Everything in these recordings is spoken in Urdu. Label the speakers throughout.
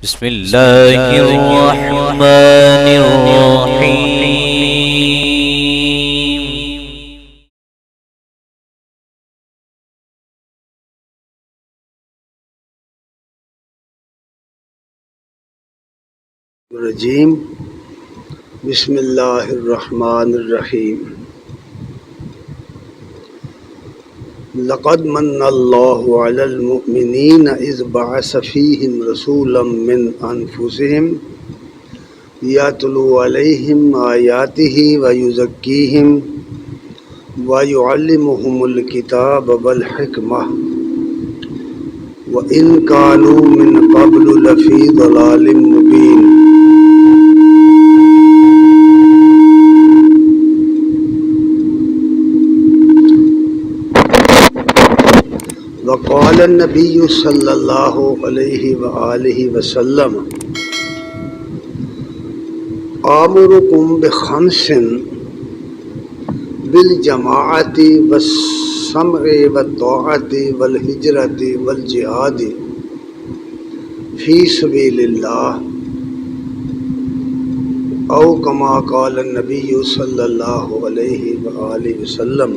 Speaker 1: بسم الله الرحمن الرحيم.
Speaker 2: الرجیم بسم اللہ الرحمن الرحیم. لقد من اللہ علی المؤمنین اذ بعث فیہم رسولا من انفسہم یتلو علیہم آیاتہ ویزکیہم ویعلمہم الکتاب والحکمہ وإن كانوا من قبل لفی ضلال مبین. وقال النبی صلی اللہ علیہ وآلہ وسلم آمرکم بخمس بالجماعت والسمع والطاعت والہجرت والجہاد فی سبیل اللہ او کما قال النبی صلی اللہ علیہ وآلہ وسلم.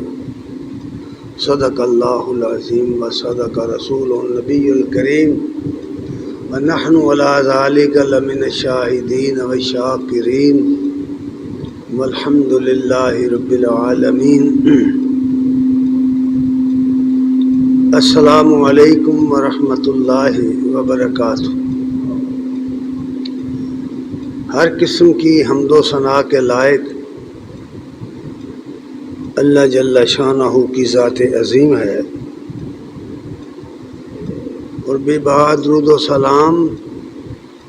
Speaker 2: صدق اللہ العظیم و صدق رسول النبی الکریم ونحن علی ذلک لمن الشاہدین والشاکرین والحمد للہ رب العالمین. السلام علیکم ورحمۃ اللہ وبرکاتہ. ہر قسم کی حمد و ثنا کے لائق اللہ جل شانہ کی ذات عظیم ہے، اور بے بہا درود و سلام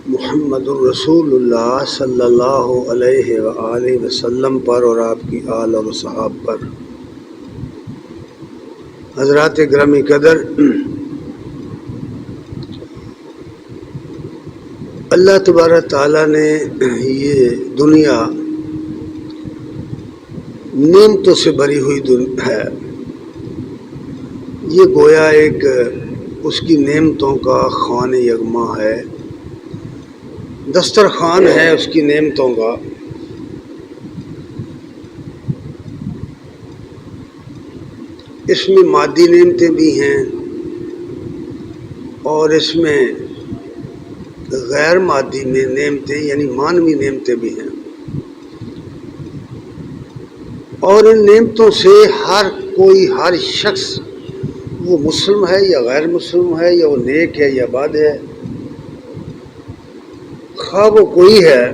Speaker 2: محمد الرسول اللہ صلی اللہ علیہ وآلہ وسلم پر اور آپ کی آل اور صحاب پر. حضرات گرامی قدر، اللہ تبارک تعالیٰ نے یہ دنیا نعمتوں سے بھری ہوئی ہے. یہ گویا ایک اس کی نعمتوں کا خوان یغما ہے، دسترخوان ہے اس کی نعمتوں کا. اس میں مادی نعمتیں بھی ہیں اور اس میں غیر مادی میں نعمتیں یعنی مانوی نعمتیں بھی ہیں. اور ان نعمتوں سے ہر شخص، وہ مسلم ہے یا غیر مسلم ہے، یا وہ نیک ہے یا بد ہے، خواہ وہ کوئی ہے،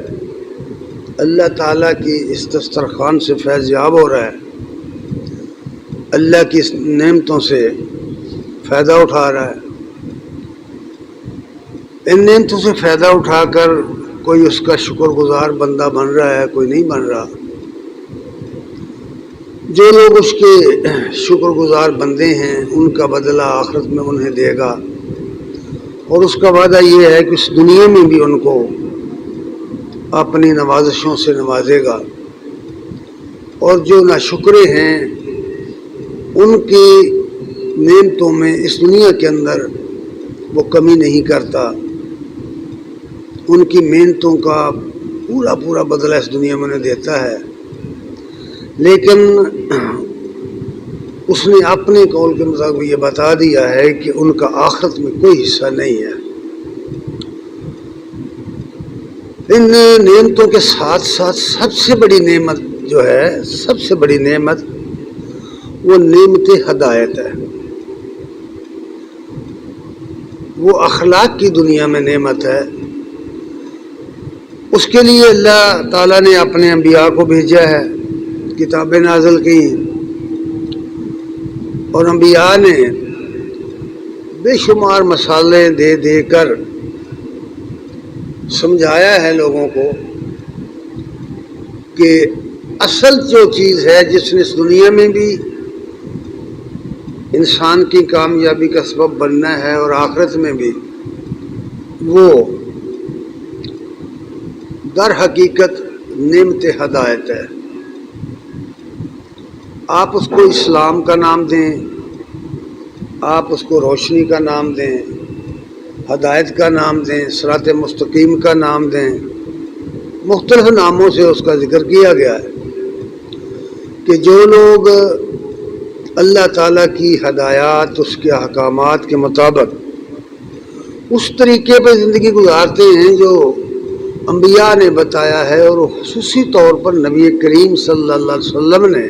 Speaker 2: اللہ تعالیٰ کی اس دسترخوان سے فیض یاب ہو رہا ہے، اللہ کی اس نعمتوں سے فائدہ اٹھا رہا ہے. ان نعمتوں سے فائدہ اٹھا کر کوئی اس کا شکر گزار بندہ بن رہا ہے، کوئی نہیں بن رہا. جو لوگ اس کے شکر گزار بندے ہیں ان کا بدلہ آخرت میں انہیں دے گا، اور اس کا وعدہ یہ ہے کہ اس دنیا میں بھی ان کو اپنی نوازشوں سے نوازے گا. اور جو ناشکرے ہیں ان کی نعمتوں میں اس دنیا کے اندر وہ کمی نہیں کرتا، ان کی محنتوں کا پورا بدلہ اس دنیا میں انہیں دیتا ہے. لیکن اس نے اپنے قول کے مطابق یہ بتا دیا ہے کہ ان کا آخرت میں کوئی حصہ نہیں ہے. ان نعمتوں کے ساتھ ساتھ سب سے بڑی نعمت جو ہے، سب سے بڑی نعمت وہ نعمت ہدایت ہے. وہ اخلاق کی دنیا میں نعمت ہے. اس کے لیے اللہ تعالیٰ نے اپنے انبیاء کو بھیجا ہے، کتابیں نازل کی، اور انبیاء نے بے شمار مثالیں دے کر سمجھایا ہے لوگوں کو کہ اصل جو چیز ہے جس نے اس دنیا میں بھی انسان کی کامیابی کا سبب بننا ہے اور آخرت میں بھی، وہ در حقیقت نعمت ہدایت ہے. آپ اس کو اسلام کا نام دیں، آپ اس کو روشنی کا نام دیں، ہدایت کا نام دیں، صراط مستقیم کا نام دیں، مختلف ناموں سے اس کا ذکر کیا گیا ہے کہ جو لوگ اللہ تعالیٰ کی ہدایات، اس کے احکامات کے مطابق اس طریقے پر زندگی گزارتے ہیں جو انبیاء نے بتایا ہے، اور خصوصی طور پر نبی کریم صلی اللہ علیہ وسلم نے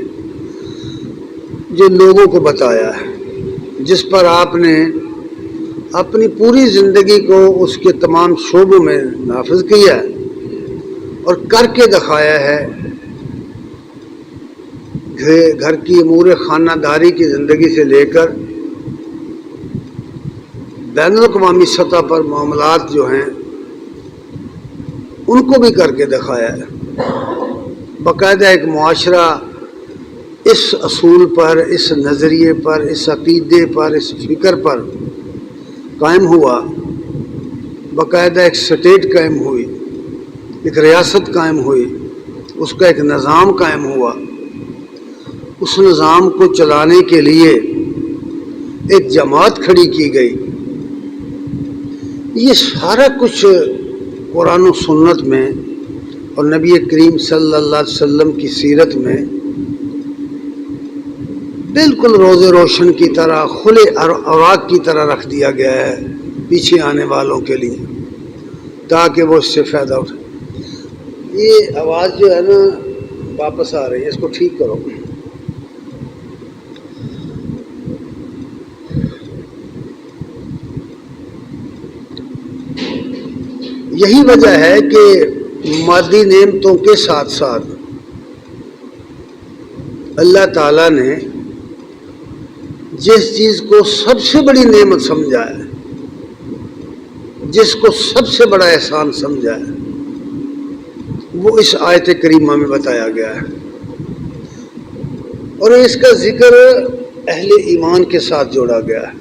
Speaker 2: جو لوگوں کو بتایا ہے، جس پر آپ نے اپنی پوری زندگی کو اس کے تمام شعبوں میں نافذ کیا ہے اور کر کے دکھایا ہے۔ گھر کی امور خانہ داری کی زندگی سے لے کر بین الاقوامی سطح پر معاملات جو ہیں ان کو بھی کر کے دکھایا ہے۔ باقاعدہ ایک معاشرہ اس اصول پر، اس نظریے پر، اس عقیدے پر، اس فکر پر قائم ہوا، باقاعدہ ایک سٹیٹ قائم ہوئی، ایک ریاست قائم ہوئی، اس کا ایک نظام قائم ہوا۔ اس نظام کو چلانے کے لیے ایک جماعت کھڑی کی گئی۔ یہ سارا کچھ قرآن و سنت میں اور نبی کریم صلی اللہ علیہ وسلم کی سیرت میں بالکل روز روشن کی طرح، کھلے اوراق کی طرح رکھ دیا گیا ہے پیچھے آنے والوں کے لیے، تاکہ وہ اس سے فائدہ اٹھائیں۔ یہ آواز جو ہے نا واپس آ رہی ہے، اس کو ٹھیک کرو۔ یہی وجہ ہے کہ مادی نعمتوں کے ساتھ ساتھ اللہ تعالیٰ نے جس چیز کو سب سے بڑی نعمت سمجھا ہے، جس کو سب سے بڑا احسان سمجھا ہے، وہ اس آیت کریمہ میں بتایا گیا ہے، اور اس کا ذکر اہل ایمان کے ساتھ جوڑا گیا ہے۔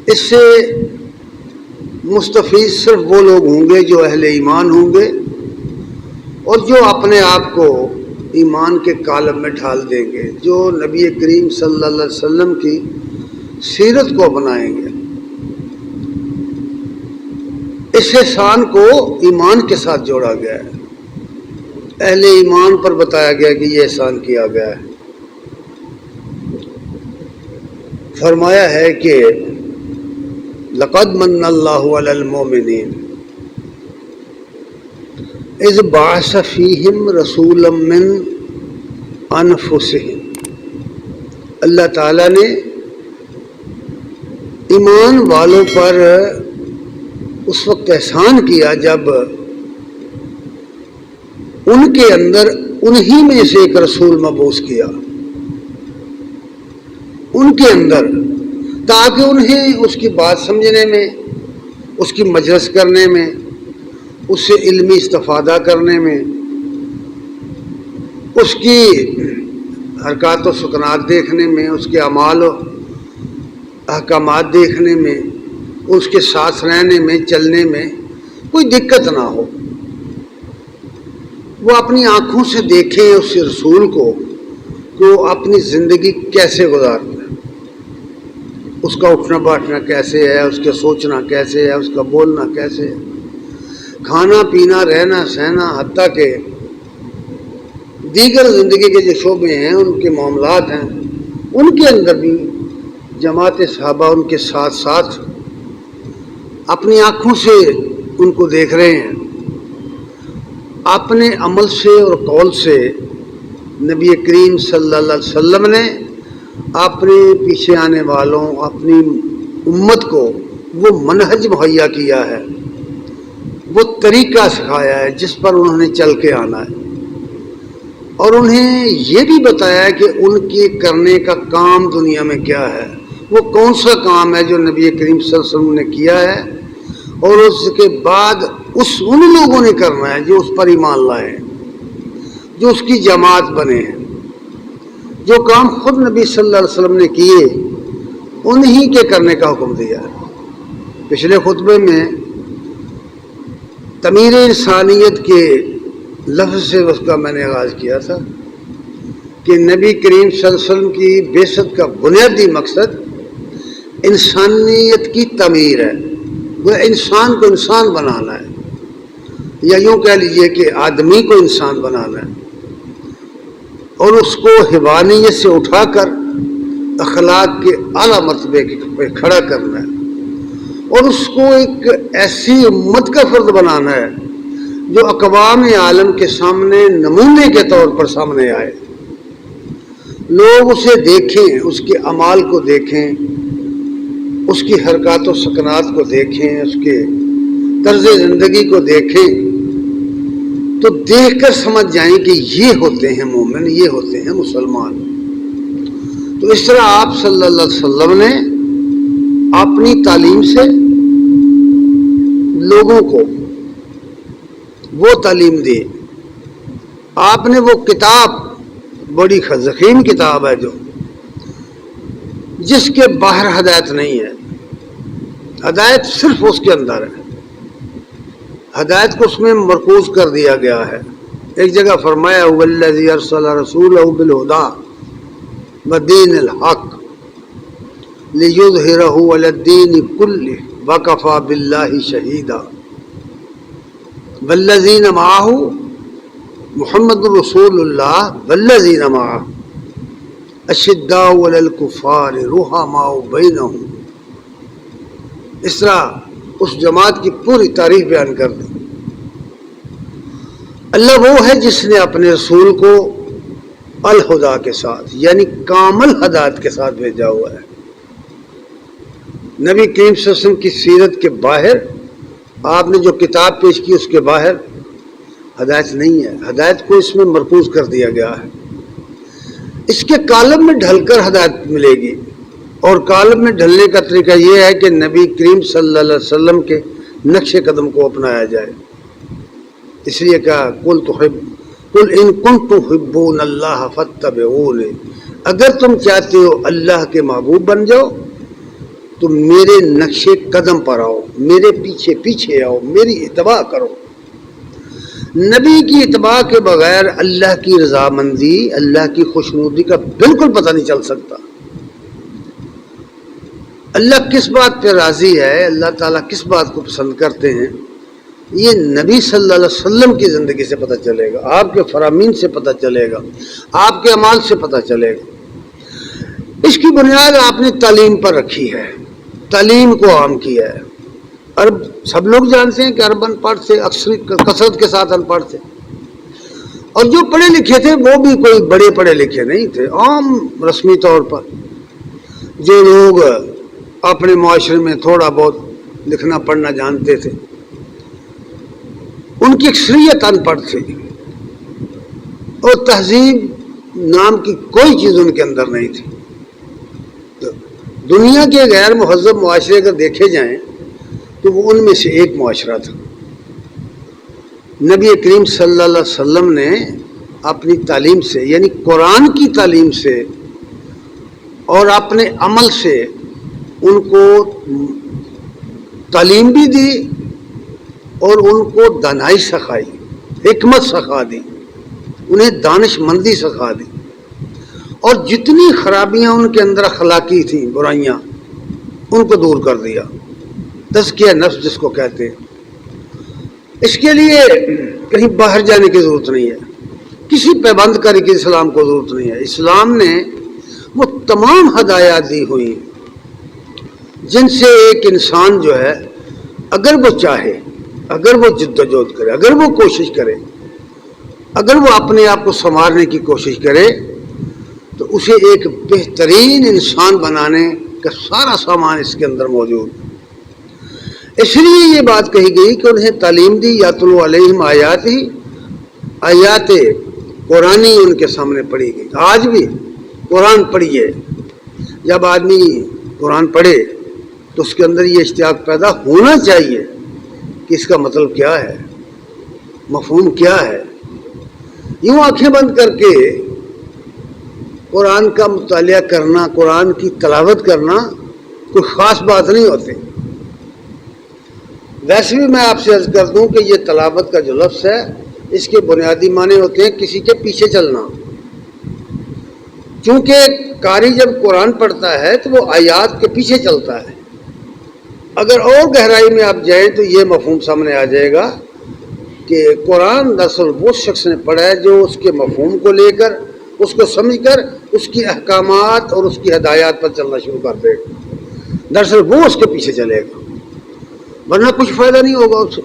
Speaker 2: اس سے مستفید صرف وہ لوگ ہوں گے جو اہل ایمان ہوں گے اور جو اپنے آپ کو ایمان کے کالم میں ڈھال دیں گے، جو نبی کریم صلی اللہ علیہ وسلم کی سیرت کو اپنائیں گے۔ اس احسان کو ایمان کے ساتھ جوڑا گیا ہے، اہل ایمان پر بتایا گیا کہ یہ احسان کیا گیا ہے۔ فرمایا ہے کہ لقد من اللہ علی المؤمنین اذ بعث فیہم رسولا من انفسہم۔ اللہ تعالیٰ نے ایمان والوں پر اس وقت احسان کیا جب ان کے اندر انہی میں سے ایک رسول مبعوث کیا، ان کے اندر، تاکہ انہیں اس کی بات سمجھنے میں، اس کی مجلس کرنے میں، اس سے علمی استفادہ کرنے میں، اس کی حرکات و سکنات دیکھنے میں، اس کے اعمال و احکامات دیکھنے میں، اس کے ساتھ رہنے میں، چلنے میں کوئی دقت نہ ہو۔ وہ اپنی آنکھوں سے دیکھیں اس رسول کو کہ وہ اپنی زندگی کیسے گزارتا ہے، اس کا اٹھنا بیٹھنا کیسے ہے، اس کا سوچنا کیسے ہے، اس کا بولنا کیسے ہے، کھانا پینا، رہنا سہنا، حتیٰ کہ دیگر زندگی کے جو شعبے ہیں، ان کے معاملات ہیں، ان کے اندر بھی جماعت صحابہ ان کے ساتھ ساتھ اپنی آنکھوں سے ان کو دیکھ رہے ہیں۔ اپنے عمل سے اور قول سے نبی کریم صلی اللہ علیہ وسلم نے اپنے پیچھے آنے والوں، اپنی امت کو وہ منہج مہیا کیا ہے، وہ طریقہ سکھایا ہے جس پر انہوں نے چل کے آنا ہے، اور انہیں یہ بھی بتایا ہے کہ ان کے کرنے کا کام دنیا میں کیا ہے، وہ کون سا کام ہے جو نبی کریم صلی اللہ علیہ وسلم نے کیا ہے، اور اس کے بعد ان لوگوں نے کرنا ہے جو اس پر ایمان لائے ہیں، جو اس کی جماعت بنے ہیں۔ جو کام خود نبی صلی اللہ علیہ وسلم نے کیے انہی کے کرنے کا حکم دیا ہے۔ پچھلے خطبے میں تعمیر انسانیت کے لفظ سے اس کا میں نے آغاز کیا تھا کہ نبی کریم صلی اللہ علیہ وسلم کی بعثت کا بنیادی مقصد انسانیت کی تعمیر ہے، وہ انسان کو انسان بنانا ہے، یا یوں کہہ لیجئے کہ آدمی کو انسان بنانا ہے، اور اس کو حیوانیت سے اٹھا کر اخلاق کے اعلیٰ مرتبے پہ کھڑا کرنا ہے، اور اس کو ایک ایسی امت کا فرد بنانا ہے جو اقوام عالم کے سامنے نمونے کے طور پر سامنے آئے، لوگ اسے دیکھیں، اس کے اعمال کو دیکھیں، اس کی حرکات و سکنات کو دیکھیں، اس کے طرز زندگی کو دیکھیں، تو دیکھ کر سمجھ جائیں کہ یہ ہوتے ہیں مومن، یہ ہوتے ہیں مسلمان۔ تو اس طرح آپ صلی اللہ علیہ وسلم نے اپنی تعلیم سے لوگوں کو وہ تعلیم دی، آپ نے وہ کتاب، بڑی ضخیم کتاب ہے جو جس کے باہر ہدایت نہیں ہے، ہدایت صرف اس کے اندر ہے، ہدایت کو اس میں مرکوز کر دیا گیا ہے۔ ایک جگہ فرمایا والذی ارسل رسولہ بالہدی ودین الحق لیظہرہ علی الدین کلہ وکفی باللہ شہیدا والذین معہ محمد رسول اللہ والذین معہ اشداء علی الکفار رحماء بینہم۔ اس طرح اس جماعت کی پوری تعریف بیان کر دی۔ اللہ وہ ہے جس نے اپنے رسول کو الہدا کے ساتھ یعنی کامل ہدایت کے ساتھ بھیجا ہوا ہے۔ نبی کریم صلی اللہ علیہ وسلم کی سیرت کے باہر آپ نے جو کتاب پیش کی اس کے باہر ہدایت نہیں ہے، ہدایت کو اس میں مرکوز کر دیا گیا ہے۔ اس کے کالم میں ڈھل کر ہدایت ملے گی، اور کالم میں ڈھلنے کا طریقہ یہ ہے کہ نبی کریم صلی اللہ علیہ وسلم کے نقش قدم کو اپنایا جائے۔ اس لیے کہا قل ان کنتم تحبون اللہ فاتبعونی، اگر تم چاہتے ہو اللہ کے محبوب بن جاؤ تو میرے نقش قدم پر آؤ، میرے پیچھے پیچھے آؤ، میری اتباع کرو۔ نبی کی اتباع کے بغیر اللہ کی رضامندی، اللہ کی خوشنودی کا بالکل پتہ نہیں چل سکتا۔ اللہ کس بات پہ راضی ہے، اللہ تعالیٰ کس بات کو پسند کرتے ہیں، یہ نبی صلی اللہ علیہ وسلم کی زندگی سے پتہ چلے گا، آپ کے فرامین سے پتہ چلے گا، آپ کے اعمال سے پتہ چلے گا۔ اس کی بنیاد آپ نے تعلیم پر رکھی ہے، تعلیم کو عام کیا ہے۔ عرب سب لوگ جانتے ہیں کہ عرب ان پڑھ تھے، اکثر کثرت کے ساتھ ان پڑھ تھے، اور جو پڑھے لکھے تھے وہ بھی کوئی بڑے پڑھے لکھے نہیں تھے، عام رسمی طور پر جو لوگ اپنے معاشرے میں تھوڑا بہت لکھنا پڑھنا جانتے تھے ان کی اکثریت ان پڑھ تھی، اور تہذیب نام کی کوئی چیز ان کے اندر نہیں تھی۔ دنیا کے غیر مہذب معاشرے اگر دیکھے جائیں تو وہ ان میں سے ایک معاشرہ تھا۔ نبی کریم صلی اللہ علیہ وسلم نے اپنی تعلیم سے یعنی قرآن کی تعلیم سے اور اپنے عمل سے ان کو تعلیم بھی دی اور ان کو دانائی سکھائی، حکمت سکھا دی، انہیں دانش مندی سکھا دی، اور جتنی خرابیاں ان کے اندر اخلاقی تھیں، برائیاں، ان کو دور کر دیا۔ تزکیہ نفس جس کو کہتے ہیں، اس کے لیے کہیں باہر جانے کی ضرورت نہیں ہے، کسی پیبند کاری کی اسلام کو ضرورت نہیں ہے۔ اسلام نے وہ تمام ہدایات دی ہوئی جن سے ایک انسان جو ہے اگر وہ چاہے، اگر وہ جد و جہد کرے، اگر وہ کوشش کرے، اگر وہ اپنے آپ کو سنوارنے کی کوشش کرے تو اسے ایک بہترین انسان بنانے کا سارا سامان اس کے اندر موجود ہے۔ اس لیے یہ بات کہی گئی کہ انہیں تعلیم دی، یاتلو علیہم آیاتی، آیات قرآنی ان کے سامنے پڑھی گئی۔ آج بھی قرآن پڑھیے، جب آدمی قرآن پڑھے تو اس کے اندر یہ اشتیاق پیدا ہونا چاہیے کہ اس کا مطلب کیا ہے، مفہوم کیا ہے۔ یوں آنکھیں بند کر کے قرآن کا مطالعہ کرنا، قرآن کی تلاوت کرنا کوئی خاص بات نہیں ہوتی۔ ویسے بھی میں آپ سے عرض کر دوں کہ یہ تلاوت کا جو لفظ ہے اس کے بنیادی معنی ہوتے ہیں کسی کے پیچھے چلنا، چونکہ قاری جب قرآن پڑھتا ہے تو وہ آیات کے پیچھے چلتا ہے. اگر اور گہرائی میں آپ جائیں تو یہ مفہوم سامنے آ جائے گا کہ قرآن دراصل وہ شخص نے پڑھا ہے جو اس کے مفہوم کو لے کر، اس کو سمجھ کر، اس کی احکامات اور اس کی ہدایات پر چلنا شروع کر دے گا. دراصل وہ اس کے پیچھے چلے گا، ورنہ کچھ فائدہ نہیں ہوگا اسے.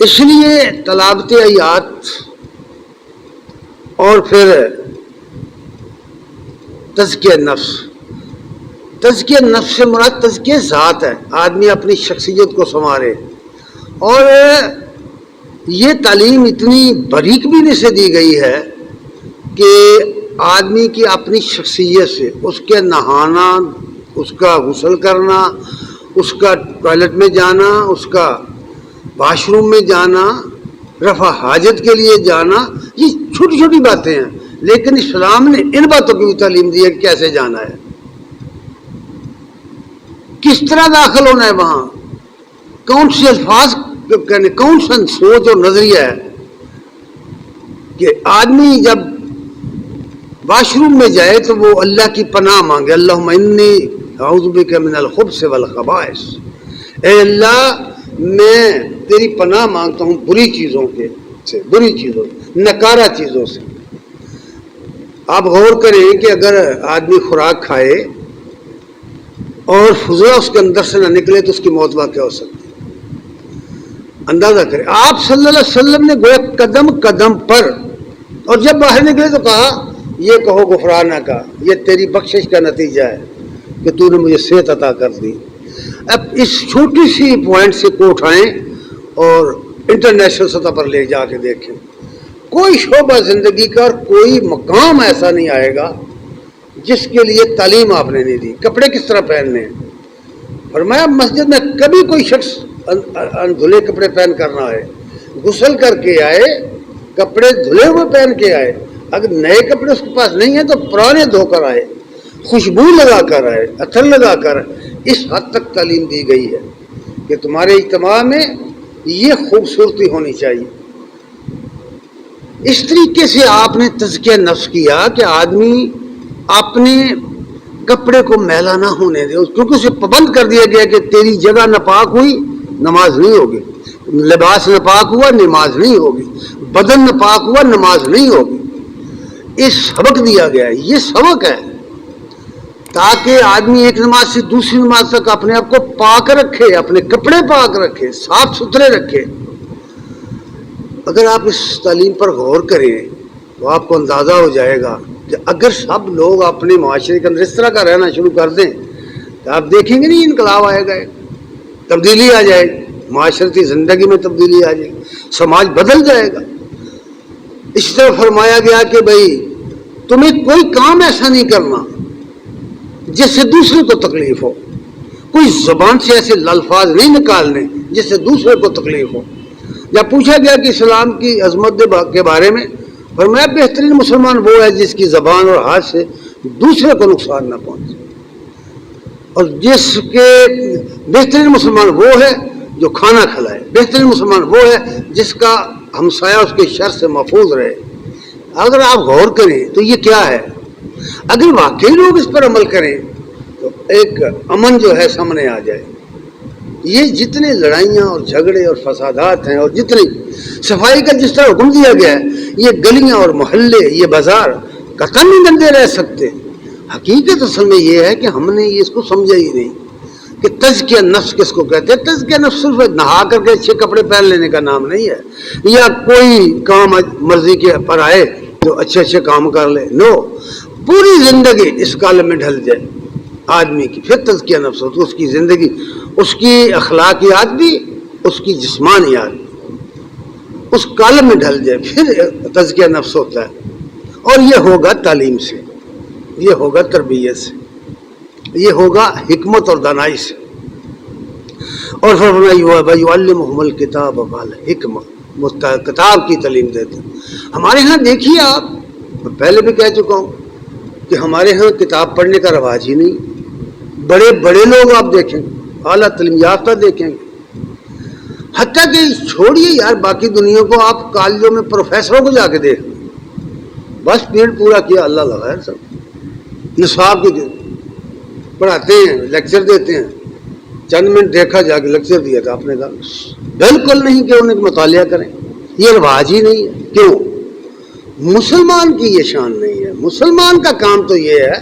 Speaker 2: اس لیے تلاوت آیات اور پھر تزکیہ نفس. تزکیہ نفس سے مراد تزکیہ ذات ہے، آدمی اپنی شخصیت کو سنوارے. اور یہ تعلیم اتنی باریک بینی سے دی گئی ہے کہ آدمی کی اپنی شخصیت سے، اس کے نہانا، اس کا غسل کرنا، اس کا ٹوائلٹ میں جانا، اس کا واش روم میں جانا، رفع حاجت کے لیے جانا، یہ چھوٹی چھوٹی باتیں ہیں، لیکن اسلام نے ان باتوں کی بھی تعلیم دی ہے کہ کیسے جانا ہے، کس طرح داخل ہونا ہے وہاں، کون سے الفاظ کہنے، کون سا سوچ اور نظریہ ہے کہ آدمی جب واش روم میں جائے تو وہ اللہ کی پناہ مانگے. اللہم انی اعوذ بک من الخبث والخبائث. اے اللہ میں تیری پناہ مانگتا ہوں بری چیزوں سے، بری چیزوں، نکارہ چیزوں سے. آپ غور کریں کہ اگر آدمی خوراک کھائے اور فضلہ اس کے اندر سے نہ نکلے تو اس کی موت واقع ہو سکتی ہے. اندازہ کریں، آپ صلی اللہ علیہ وسلم نے گویا قدم قدم پر، اور جب باہر نکلے تو کہا یہ کہو غفرانہ کا، یہ تیری بخشش کا نتیجہ ہے کہ تو نے مجھے صحت عطا کر دی. اب اس چھوٹی سی پوائنٹ سے کو اٹھائیں اور انٹرنیشنل سطح پر لے جا کے دیکھیں، کوئی شعبہ زندگی کا اور کوئی مقام ایسا نہیں آئے گا جس کے لیے تعلیم آپ نے نہیں دی. کپڑے کس طرح پہننے ہیں، فرمایا مسجد میں کبھی کوئی شخص دھلے کپڑے پہن کر نہ آئے، غسل کر کے آئے، کپڑے دھلے ہوئے پہن کے آئے. اگر نئے کپڑے اس کے پاس نہیں ہیں تو پرانے دھو کر آئے، خوشبو لگا کر آئے، عطر لگا کر. اس حد تک تعلیم دی گئی ہے کہ تمہارے اجتماع میں یہ خوبصورتی ہونی چاہیے. اس طریقے سے آپ نے تزکیہ نفس کیا کہ آدمی اپنے کپڑے کو میلا نہ ہونے دے، کیونکہ اسے پابند کر دیا گیا کہ تیری جگہ ناپاک ہوئی نماز نہیں ہوگی، لباس ناپاک ہوا نماز نہیں ہوگی، بدن ناپاک ہوا نماز نہیں ہوگی. یہ سبق دیا گیا ہے، یہ سبق ہے تاکہ آدمی ایک نماز سے دوسری نماز تک اپنے آپ کو پاک رکھے، اپنے کپڑے پاک رکھے، صاف ستھرے رکھے. اگر آپ اس تعلیم پر غور کریں تو آپ کو اندازہ ہو جائے گا کہ اگر سب لوگ اپنے معاشرے کے اندر اس طرح کا رہنا شروع کر دیں تو آپ دیکھیں گے نہیں انقلاب آئے گا، تبدیلی آ جائے گی، معاشرتی زندگی میں تبدیلی آ جائے گی، سماج بدل جائے گا. اس طرح فرمایا گیا کہ بھائی تمہیں کوئی کام ایسا نہیں کرنا جس سے دوسرے کو تکلیف ہو، کوئی زبان سے ایسے الفاظ نہیں نکالنے جس سے دوسرے کو تکلیف ہو. جب پوچھا گیا کہ اسلام کی عظمت کے بارے میں، فرمایا بہترین مسلمان وہ ہے جس کی زبان اور ہاتھ سے دوسرے کو نقصان نہ پہنچے، اور جس کے بہترین مسلمان وہ ہے جو کھانا کھلائے، بہترین مسلمان وہ ہے جس کا ہمسایہ اس کے شر سے محفوظ رہے. اگر آپ غور کریں تو یہ کیا ہے، اگر واقعی لوگ اس پر عمل کریں تو ایک امن جو ہے سامنے آ جائے. یہ جتنے لڑائیاں اور جھگڑے اور فسادات ہیں اور جتنی صفائی کا جس طرح حکم دیا گیا ہے، یہ گلیاں اور محلے، یہ بازار قطعاً نہیں گندے رہ سکتے. حقیقت اصل میں یہ ہے کہ ہم نے اس کو سمجھا ہی نہیں کہ تزکیہ نفس کس کو کہتے ہیں. تزکیہ نفس صرف نہا کر کے اچھے کپڑے پہن لینے کا نام نہیں ہے، یا کوئی کام مرضی کے پر آئے تو اچھے اچھے کام کر لے. نو، پوری زندگی اس کالم میں ڈھل جائے آدمی کی، پھر تزکیہ نفس ہوتا ہے. اس کی زندگی، اس کی اخلاقیات بھی، اس کی جسمانیات بھی اس کالم میں ڈھل جائے، پھر تزکیہ نفس ہوتا ہے. اور یہ ہوگا تعلیم سے، یہ ہوگا تربیت سے، یہ ہوگا حکمت اور دانائی سے. اور وَيُعَلِّمُهُمُ الْكِتَابَ وَالْحِكْمَةَ، کتاب کی تعلیم دیتے ہیں. ہمارے ہاں دیکھیے، آپ پہلے بھی کہہ چکا ہوں کہ ہمارے ہاں کتاب پڑھنے کا رواج ہی نہیں. بڑے بڑے لوگ آپ دیکھیں، اعلیٰ تعلیم یافتہ دیکھیں گے، حتیٰ کہ چھوڑیے یار باقی دنیا کو، آپ کالجوں میں پروفیسروں کو جا کے دیکھ لیں، بس پیریڈ پورا کیا، اللہ لگا سب نصاب کی پڑھاتے ہیں، لیکچر دیتے ہیں، چند منٹ دیکھا جا کے لیکچر دیا تھا آپ نے کہا بالکل نہیں کہ انہیں مطالعہ کریں، یہ رواج ہی نہیں ہے۔ کیوں؟ مسلمان کی یہ شان نہیں ہے۔ مسلمان کا کام تو یہ ہے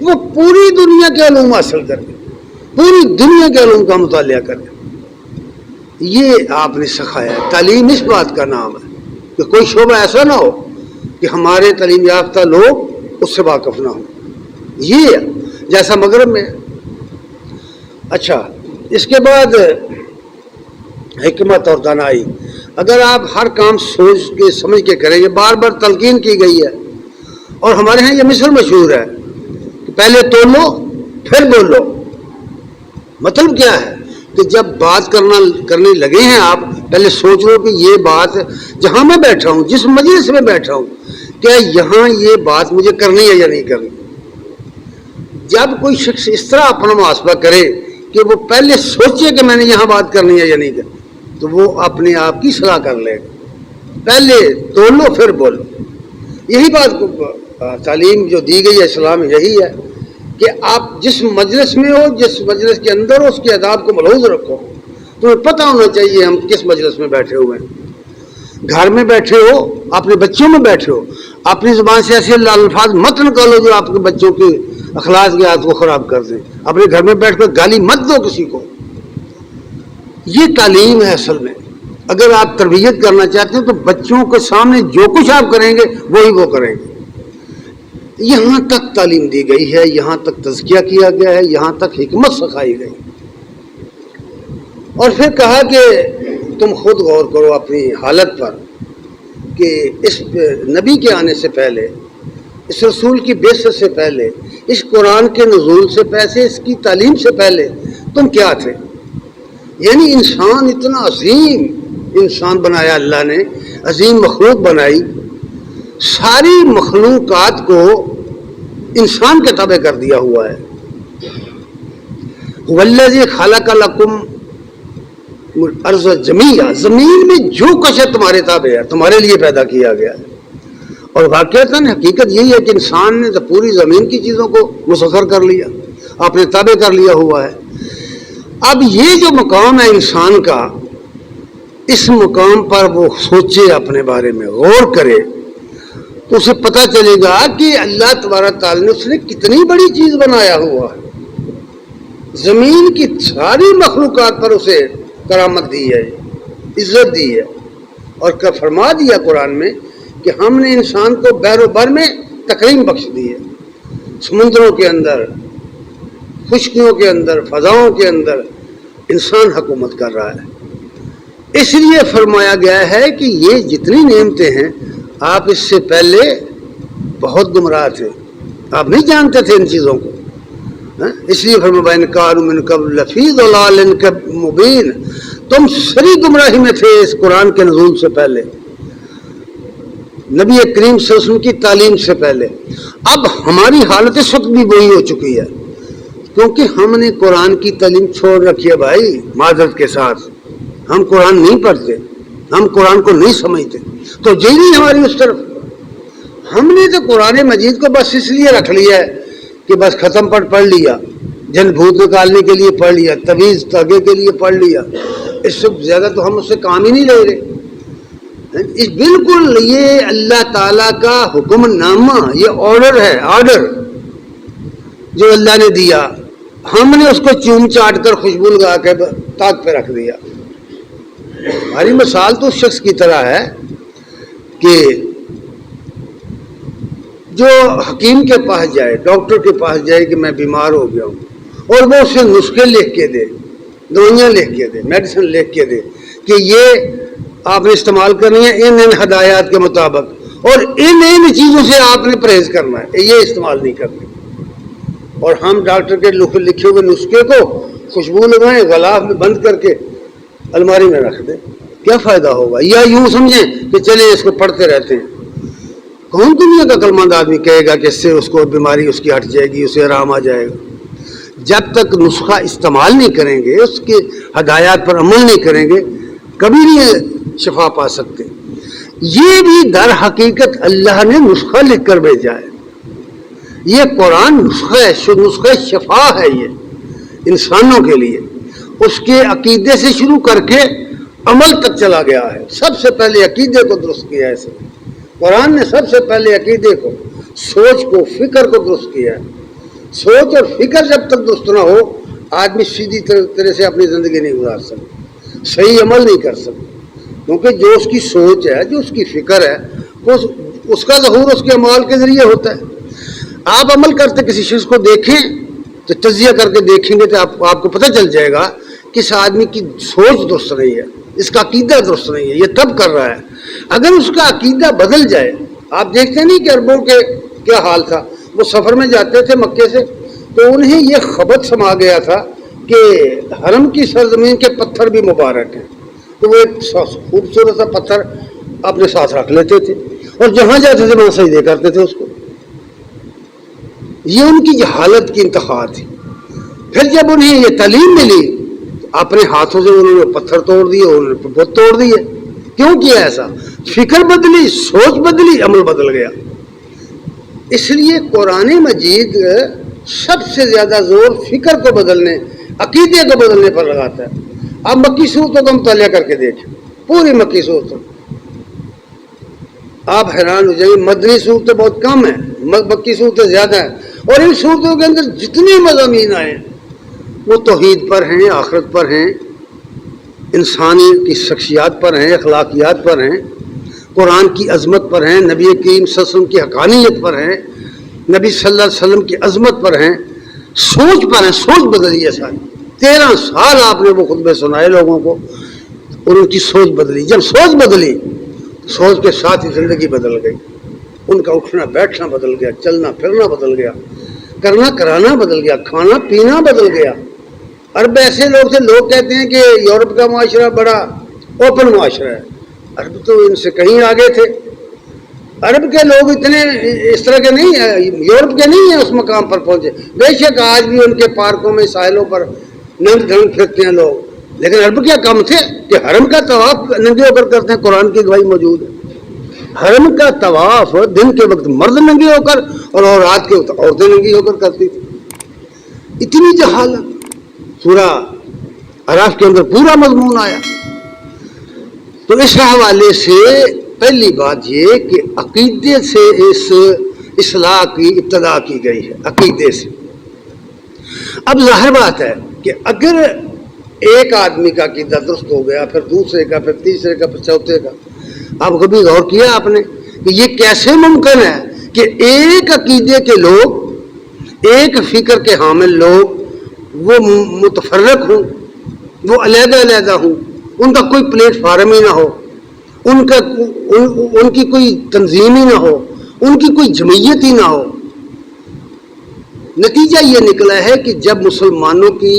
Speaker 2: وہ پوری دنیا کے علوم حاصل کرے، پوری دنیا کے علوم کا مطالعہ کرے۔ یہ آپ نے سکھایا ہے، تعلیم اس بات کا نام ہے کہ کوئی شعبہ ایسا نہ ہو کہ ہمارے تعلیم یافتہ لوگ اس سے واقف نہ ہوں۔ یہ جیسا مغرب میں۔ اچھا، اس کے بعد حکمت اور دانائی، اگر آپ ہر کام سوچ کے سمجھ کے کریں گے، بار بار تلقین کی گئی ہے، اور ہمارے ہاں یہ مثل مشہور ہے کہ پہلے تولو پھر بولو۔ مطلب کیا ہے کہ جب بات کرنے لگے ہیں آپ، پہلے سوچ لو کہ یہ بات جہاں میں بیٹھا ہوں، جس مجلس میں بیٹھا ہوں، کیا یہاں یہ بات مجھے کرنی ہے یا نہیں کرنی۔ جب کوئی شخص اس طرح اپنا محاسبہ کرے کہ وہ پہلے سوچے کہ میں نے یہاں بات کرنی ہے یا نہیں کرنی، تو وہ اپنے آپ کی صلاح کر لے گا۔ پہلے تولو پھر بولو۔ یہی بات تعلیم جو دی گئی ہے اسلام میں، یہی ہے کہ آپ جس مجلس میں ہو، جس مجلس کے اندر ہو، اس کے آداب کو ملحوظ رکھو۔ تمہیں پتہ ہونا چاہیے ہم کس مجلس میں بیٹھے ہوئے ہیں۔ گھر میں بیٹھے ہو، اپنے بچوں میں بیٹھے ہو، اپنی زبان سے ایسے الفاظ مت نکالو جو آپ کے بچوں کی اخلاق کی عادت کو خراب کر دیں۔ اپنے گھر میں بیٹھ کر گالی مت دو کسی کو۔ یہ تعلیم ہے اصل میں۔ اگر آپ تربیت کرنا چاہتے ہیں تو بچوں کے سامنے جو کچھ آپ کریں گے وہی وہ کریں گے۔ یہاں تک تعلیم دی گئی ہے، یہاں تک تزکیہ کیا گیا ہے، یہاں تک حکمت سکھائی گئی۔ اور پھر کہا کہ تم خود غور کرو اپنی حالت پر کہ اس نبی کے آنے سے پہلے، اس رسول کی بعثت سے پہلے، اس قرآن کے نزول سے پہلے، اس کی تعلیم سے پہلے تم کیا تھے۔ یعنی انسان اتنا عظیم انسان بنایا اللہ نے، عظیم مخلوق بنائی، ساری مخلوقات کو انسان کے تابع کر دیا ہوا ہے۔ والذی خلق لکم الارض جمیعا، زمین میں جو کچھ ہے تمہارے تابع ہے، تمہارے لیے پیدا کیا گیا ہے۔ اور واقعتاً حقیقت یہی ہے کہ انسان نے تو پوری زمین کی چیزوں کو مسخر کر لیا، اپنے تابع کر لیا ہوا ہے۔ اب یہ جو مقام ہے انسان کا، اس مقام پر وہ سوچے، اپنے بارے میں غور کرے، تو اسے پتہ چلے گا کہ اللہ تبارک تعالیٰ نے اس نے کتنی بڑی چیز بنایا ہوا ہے۔ زمین کی ساری مخلوقات پر اسے کرامت دی ہے، عزت دی ہے، اور فرما دیا قرآن میں کہ ہم نے انسان کو بحر و بر میں تکریم بخش دی ہے۔ سمندروں کے اندر، خشکیوں کے اندر، فضاؤں کے اندر انسان حکومت کر رہا ہے۔ اس لیے فرمایا گیا ہے کہ یہ جتنی نعمتیں ہیں، آپ اس سے پہلے بہت گمراہ تھے، آپ نہیں جانتے تھے ان چیزوں کو۔ اس لیے فرمایا ان کانوا من قبل لفی ضلال مبین، تم سری گمراہی میں تھے اس قرآن کے نزول سے پہلے، نبی کریم صلی اللہ علیہ وسلم کی تعلیم سے پہلے۔ اب ہماری حالت اس وقت بھی وہی ہو چکی ہے، کیونکہ ہم نے قرآن کی تعلیم چھوڑ رکھی ہے بھائی، معذرت کے ساتھ۔ ہم قرآن نہیں پڑھتے، ہم قرآن کو نہیں سمجھتے، تو نہیں ہماری اس طرف۔ ہم نے تو قرآن مجید کو بس اس لیے رکھ لیا ہے کہ بس ختم پڑھ لیا، جن بھوت نکالنے کے لیے پڑھ لیا، تویز تاگے کے لیے پڑھ لیا، اس سے زیادہ تو ہم اس سے کام ہی نہیں لے رہے۔ بالکل یہ اللہ تعالیٰ کا حکم نامہ، یہ آرڈر ہے، آرڈر جو اللہ نے دیا، ہم نے اس کو چوم چاٹ کر خوشبو لگا کے تاک پہ رکھ دیا۔ ہماری مثال تو اس شخص کی طرح ہے کہ جو حکیم کے پاس جائے، ڈاکٹر کے پاس جائے کہ میں بیمار ہو گیا ہوں، اور وہ اسے نسخے لکھ کے دے، دوائیاں لکھ کے دے، میڈیسن لکھ کے دے کہ یہ آپ نے استعمال کرنی ہے ان ہدایات کے مطابق، اور ان چیزوں سے آپ نے پرہیز کرنا ہے، یہ استعمال نہیں کرنا۔ اور ہم ڈاکٹر کے لکھے ہوئے نسخے کو خوشبو لگائیں، غلاف میں بند کر کے الماری میں رکھ دیں، کیا فائدہ ہوگا؟ یا یوں سمجھیں کہ چلیں اس کو پڑھتے رہتے ہیں۔ کون دنیا کا عقل مند آدمی کہے گا کہ اس سے اس کو بیماری اس کی ہٹ جائے گی، اسے آرام آ جائے گا؟ جب تک نسخہ استعمال نہیں کریں گے، اس کے ہدایات پر عمل نہیں کریں گے، کبھی نہیں شفا پا سکتے۔ یہ بھی در حقیقت اللہ نے نسخہ لکھ کر بھیجا ہے. یہ قرآن نسخہ ہے، نسخہ شفا ہے یہ انسانوں کے لیے. اس کے عقیدے سے شروع کر کے عمل تک چلا گیا ہے. سب سے پہلے عقیدے کو درست کیا ہے اسے. قرآن نے سب سے پہلے عقیدے کو، سوچ کو، فکر کو درست کیا ہے. سوچ اور فکر جب تک درست نہ ہو آدمی سیدھی طرح سے اپنی زندگی نہیں گزار سکتا، صحیح عمل نہیں کر سکتا. کیونکہ جو اس کی سوچ ہے، جو اس کی فکر ہے، وہ اس کا ظہور اس کے اعمال کے ذریعے ہوتا ہے. آپ عمل کرتے کسی شخص کو دیکھیں تو تجزیہ کر کے دیکھیں گے تو آپ کو پتہ چل جائے گا کہ اس آدمی کی سوچ درست نہیں ہے، اس کا عقیدہ درست نہیں ہے، یہ تب کر رہا ہے. اگر اس کا عقیدہ بدل جائے، آپ دیکھتے نہیں کہ عربوں کے کیا حال تھا. وہ سفر میں جاتے تھے مکے سے تو انہیں یہ خبر سما گیا تھا کہ حرم کی سرزمین کے پتھر بھی مبارک ہیں، تو وہ ایک خوبصورت سا پتھر اپنے ساتھ رکھ لیتے تھے اور جہاں جاتے تھے وہاں سجدے کرتے تھے اس کو. یہ ان کی جہالت کی انتہا تھی. پھر جب انہیں یہ تعلیم ملی اپنے ہاتھوں سے انہوں نے پتھر توڑ دیے، انہوں نے بت توڑ دیے. کیوں کیا ایسا؟ فکر بدلی، سوچ بدلی، عمل بدل گیا. اس لیے قرآن مجید سب سے زیادہ زور فکر کو بدلنے، عقیدے کو بدلنے پر لگاتا ہے. آپ مکی صورتوں کا مطالعہ کر کے دیکھیں، پوری مکی صورتوں، آپ حیران ہو جائیں گے. مدنی صورتیں بہت کم ہیں، مکی صورتیں زیادہ ہیں. اور ان صورتوں کے اندر جتنے مضامین آئے وہ توحید پر ہیں، آخرت پر ہیں، انسانی کی شخصیات پر ہیں، اخلاقیات پر ہیں، قرآن کی عظمت پر ہیں، نبی کریم صلی اللہ علیہ وسلم کی حقانیت پر ہیں، نبی صلی اللہ علیہ وسلم کی عظمت پر ہیں، سوچ پر ہیں. سوچ بدلی ہے ساری. 13 سال آپ نے وہ خطبے سنائے لوگوں کو اور ان کی سوچ بدلی. جب سوچ بدلی، سوچ کے ساتھ ہی زندگی بدل گئی. ان کا اٹھنا بیٹھنا بدل گیا، چلنا پھرنا بدل گیا، کرنا کرانا بدل گیا، کھانا پینا بدل گیا. عرب ایسے لوگ تھے، لوگ کہتے ہیں کہ یورپ کا معاشرہ بڑا اوپن معاشرہ ہے. عرب تو ان سے کہیں آگے تھے. عرب کے لوگ اتنے اس طرح کے نہیں ہیں، یورپ کے نہیں ہیں اس مقام پر پہنچے. بے شک آج بھی ان کے پارکوں میں، ساحلوں پر ننگ دھنگ پھرتے ہیں لوگ، لیکن عرب کیا کم تھے کہ حرم کا طواف ننگے ہو کر کرتے ہیں. قرآن کی گواہی موجود ہے. حرم کا طواف دن کے وقت مرد ننگے ہو کر اور رات کے وقت عورتیں ننگی ہو کر کرتی تھی. اتنی جہالت. سورہ اعراف کے اندر پورا مضمون آیا. تو اس حوالے سے پہلی بات یہ کہ عقیدے سے اس اصلاح کی ابتدا کی گئی ہے، عقیدے سے. اب ظاہر بات ہے کہ اگر ایک آدمی کا عقیدہ درست ہو گیا، پھر دوسرے کا، پھر تیسرے کا، پھر چوتھے کا. آپ کبھی غور کیا آپ نے کہ یہ کیسے ممکن ہے کہ ایک عقیدے کے لوگ، ایک فکر کے حامل لوگ وہ متفرق ہوں، وہ علیحدہ علیحدہ ہوں، ان کا کوئی پلیٹ فارم ہی نہ ہو، ان کی کوئی تنظیم ہی نہ ہو، ان کی کوئی جمعیت ہی نہ ہو. نتیجہ یہ نکلا ہے کہ جب مسلمانوں کی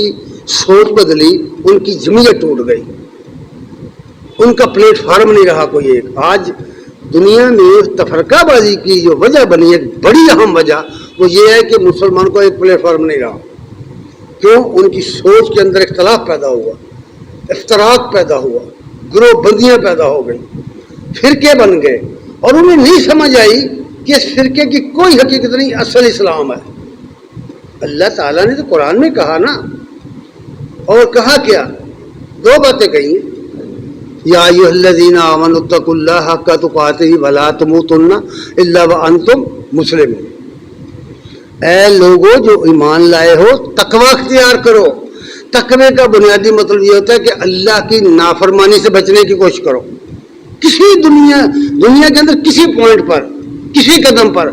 Speaker 2: سوچ بدلی، ان کی جمعیت ٹوٹ گئی، ان کا پلیٹ فارم نہیں رہا کوئی ایک. آج دنیا میں تفرقہ بازی کی جو وجہ بنی ہے، بڑی اہم وجہ، وہ یہ ہے کہ مسلمان کو ایک پلیٹ فارم نہیں رہا. کیوں؟ ان کی سوچ کے اندر اختلاف پیدا ہوا، افتراق پیدا ہوا، گروہ بندیاں پیدا ہو گئی، فرقے بن گئے، اور انہیں نہیں سمجھ آئی کہ اس فرقے کی کوئی حقیقت نہیں، اصل اسلام ہے. اللہ تعالیٰ نے تو قرآن میں کہا نا، اور کہا کیا؟ 2 باتیں کہی ہیں. یا ایھا الذین آمنوا اتقوا اللہ حق تقاتہ ولا تموتن الا وانتم مسلمون. اے لوگو جو ایمان لائے ہو، تقوی اختیار کرو. تقوی کا بنیادی مطلب یہ ہوتا ہے کہ اللہ کی نافرمانی سے بچنے کی کوشش کرو. کسی دنیا کے اندر کسی پوائنٹ پر، کسی قدم پر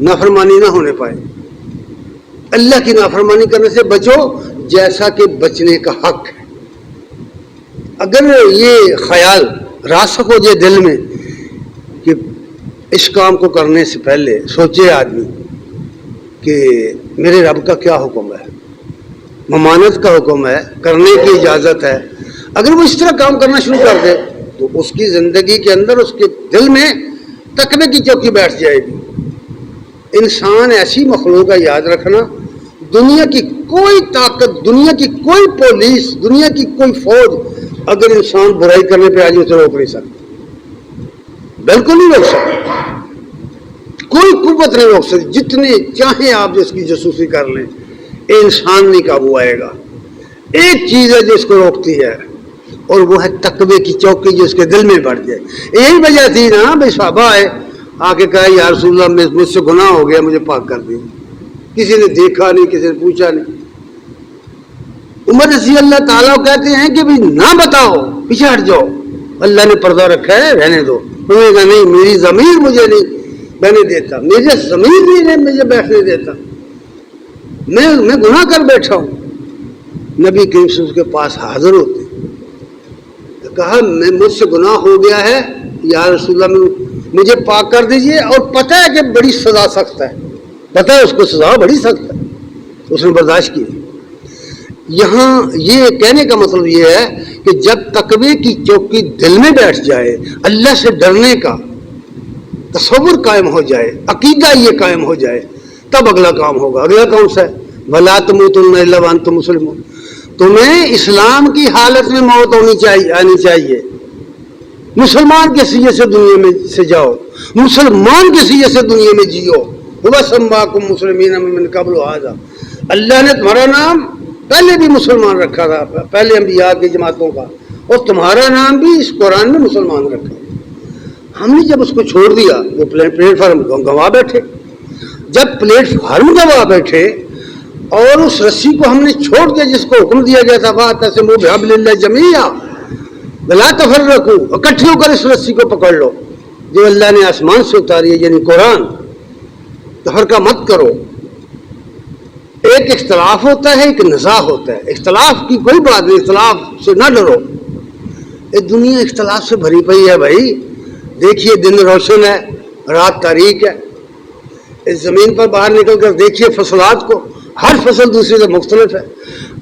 Speaker 2: نافرمانی نہ ہونے پائے. اللہ کی نافرمانی کرنے سے بچو جیسا کہ بچنے کا حق ہے. اگر یہ خیال راسخ ہو جائے دل میں کہ اس کام کو کرنے سے پہلے سوچے آدمی کہ میرے رب کا کیا حکم ہے، ممانعت کا حکم ہے، کرنے کی اجازت ہے، اگر وہ اس طرح کام کرنا شروع کر دے تو اس کی زندگی کے اندر، اس کے دل میں تقوی کی چوکی بیٹھ جائے گی. انسان ایسی مخلوق ہے، یاد رکھنا، دنیا کی کوئی طاقت، دنیا کی کوئی پولیس، دنیا کی کوئی فوج اگر انسان برائی کرنے پہ آ جائے اسے روک نہیں سکتی. بالکل نہیں روک سکتے, کوئی قوت نہیں روک سکتی, جتنے چاہیں آپ اس کی جاسوسی کر لیں, انسان نہیں قابو آئے گا. ایک چیز ہے جو اس کو روکتی ہے, اور وہ ہے تقوی کی چوکی جو اس کے دل میں بڑھ جائے. یہی وجہ تھی نا, بھائی صحابہ آئے آ کے کہا یا رسول اللہ مجھ سے گناہ ہو گیا, مجھے پاک کر دیجیے. کسی نے دیکھا نہیں, کسی نے پوچھا نہیں. عمر رضی اللہ تعالیٰ کہتے ہیں کہ بھائی نہ بتاؤ, پیچھے ہٹ جاؤ, اللہ نے پردہ رکھا ہے, رہنے دو. انہوں نے کہا نہیں, میری ضمیر مجھے نہیں بیٹھنے دیتا, میرے ضمیر نہیں مجھے بیٹھنے دیتا, میں گناہ کر بیٹھا ہوں. نبی کریم صلی اللہ علیہ وسلم کے پاس حاضر ہوتے, کہا مجھ سے گناہ ہو گیا ہے یا رسول اللہ, مجھے پاک کر دیجئے. اور پتہ ہے کہ بڑی سزا سخت ہے, پتہ ہے اس کو سزا بڑی سخت ہے, اس نے برداشت کی. یہاں یہ کہنے کا مطلب یہ ہے کہ جب تقوی کی چوکی دل میں بیٹھ جائے, اللہ سے ڈرنے کا تصور قائم ہو جائے, عقیدہ یہ قائم ہو جائے, تب اگلا کام ہوگا. اگلا کون سا ہے؟ وَلَا تَمُوتُنَّ إِلَّا وَأَنْتُم مُّسْلِمُونَ. تمہیں اسلام کی حالت میں موت آنی چاہیے. مسلمان کے سیے سے دنیا میں سے جاؤ, مسلمان کے سیے سے دنیا میں جیو. وَسَمَّاكُم مُّسْلِمِينَ مِن قَبْلُ هَٰذَا. اللہ نے تمہارا نام پہلے بھی مسلمان رکھا تھا, پہلے انبیاء کی جماعتوں کا, اور تمہارا نام بھی اس قرآن میں مسلمان رکھا. ہم نے جب اس کو چھوڑ دیا, وہ پلیٹ فارم گنوا بیٹھے. جب پلیٹ فارم گنوا بیٹھے اور اس رسی کو ہم نے چھوڑ دیا جس کو حکم دیا گیا تھا, فَاعْتَصِمُوا بِحَبْلِ اللَّهِ جَمِيعًا وَلَا تَفَرَّقُوا, اکٹھے ہو کر اس رسی کو پکڑ لو جو اللہ نے آسمان سے اتاری ہے, یعنی قرآن. تفرقہ مت کرو. ایک اختلاف ہوتا ہے, ایک نزاع ہوتا ہے. اختلاف کی کوئی بات نہیں, اختلاف سے نہ ڈرو. یہ دنیا اختلاف سے بھری پئی ہے بھائی. دیکھیے دن روشن ہے, رات تاریک ہے. اس زمین پر باہر نکل کر دیکھیے فصلات کو, ہر فصل دوسرے سے مختلف ہے.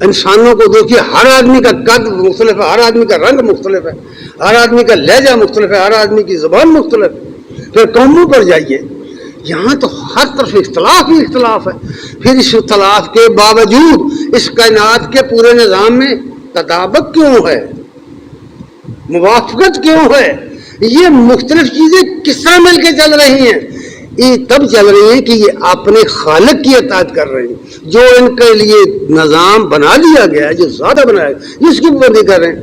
Speaker 2: انسانوں کو دیکھیے, ہر آدمی کا قد مختلف ہے, ہر آدمی کا رنگ مختلف ہے, ہر آدمی کا لہجہ مختلف ہے, ہر آدمی کی زبان مختلف ہے. پھر قوموں پر جائیے, یہاں تو ہر طرف اختلاف ہی اختلاف ہے. پھر اس اختلاف کے باوجود اس کائنات کے پورے نظام میں تطابق کیوں ہے, موافقت کیوں ہے؟ یہ مختلف چیزیں کس طرح مل کے چل رہی ہیں؟ یہ تب چل رہی ہیں کہ یہ اپنے خالق کی اطاعت کر رہے ہیں, جو ان کے لیے نظام بنا دیا گیا ہے, جو زیادہ بنایا گیا, جس کی پابندی کر رہے ہیں.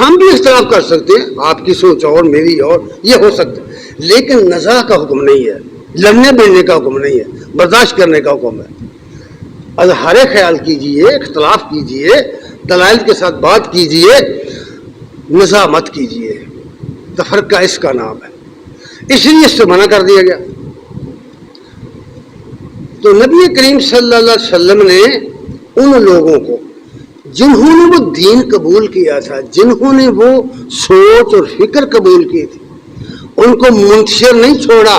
Speaker 2: ہم بھی اختلاف کر سکتے ہیں, آپ کی سوچ اور میری اور, یہ ہو سکتا ہے, لیکن نزاع کا حکم نہیں ہے, لڑنے بیلنے کا حکم نہیں ہے, برداشت کرنے کا حکم ہے. اظہار خیال کیجئے, اختلاف کیجئے, دلائل کے ساتھ بات کیجئے, نزاع مت کیجئے. تفرقہ اس کا نام ہے, اس لیے اس سے منع کر دیا گیا. تو نبی کریم صلی اللہ علیہ وسلم نے ان لوگوں کو جنہوں نے وہ دین قبول کیا تھا, جنہوں نے وہ سوچ اور فکر قبول کی تھی, ان کو منتشر نہیں چھوڑا.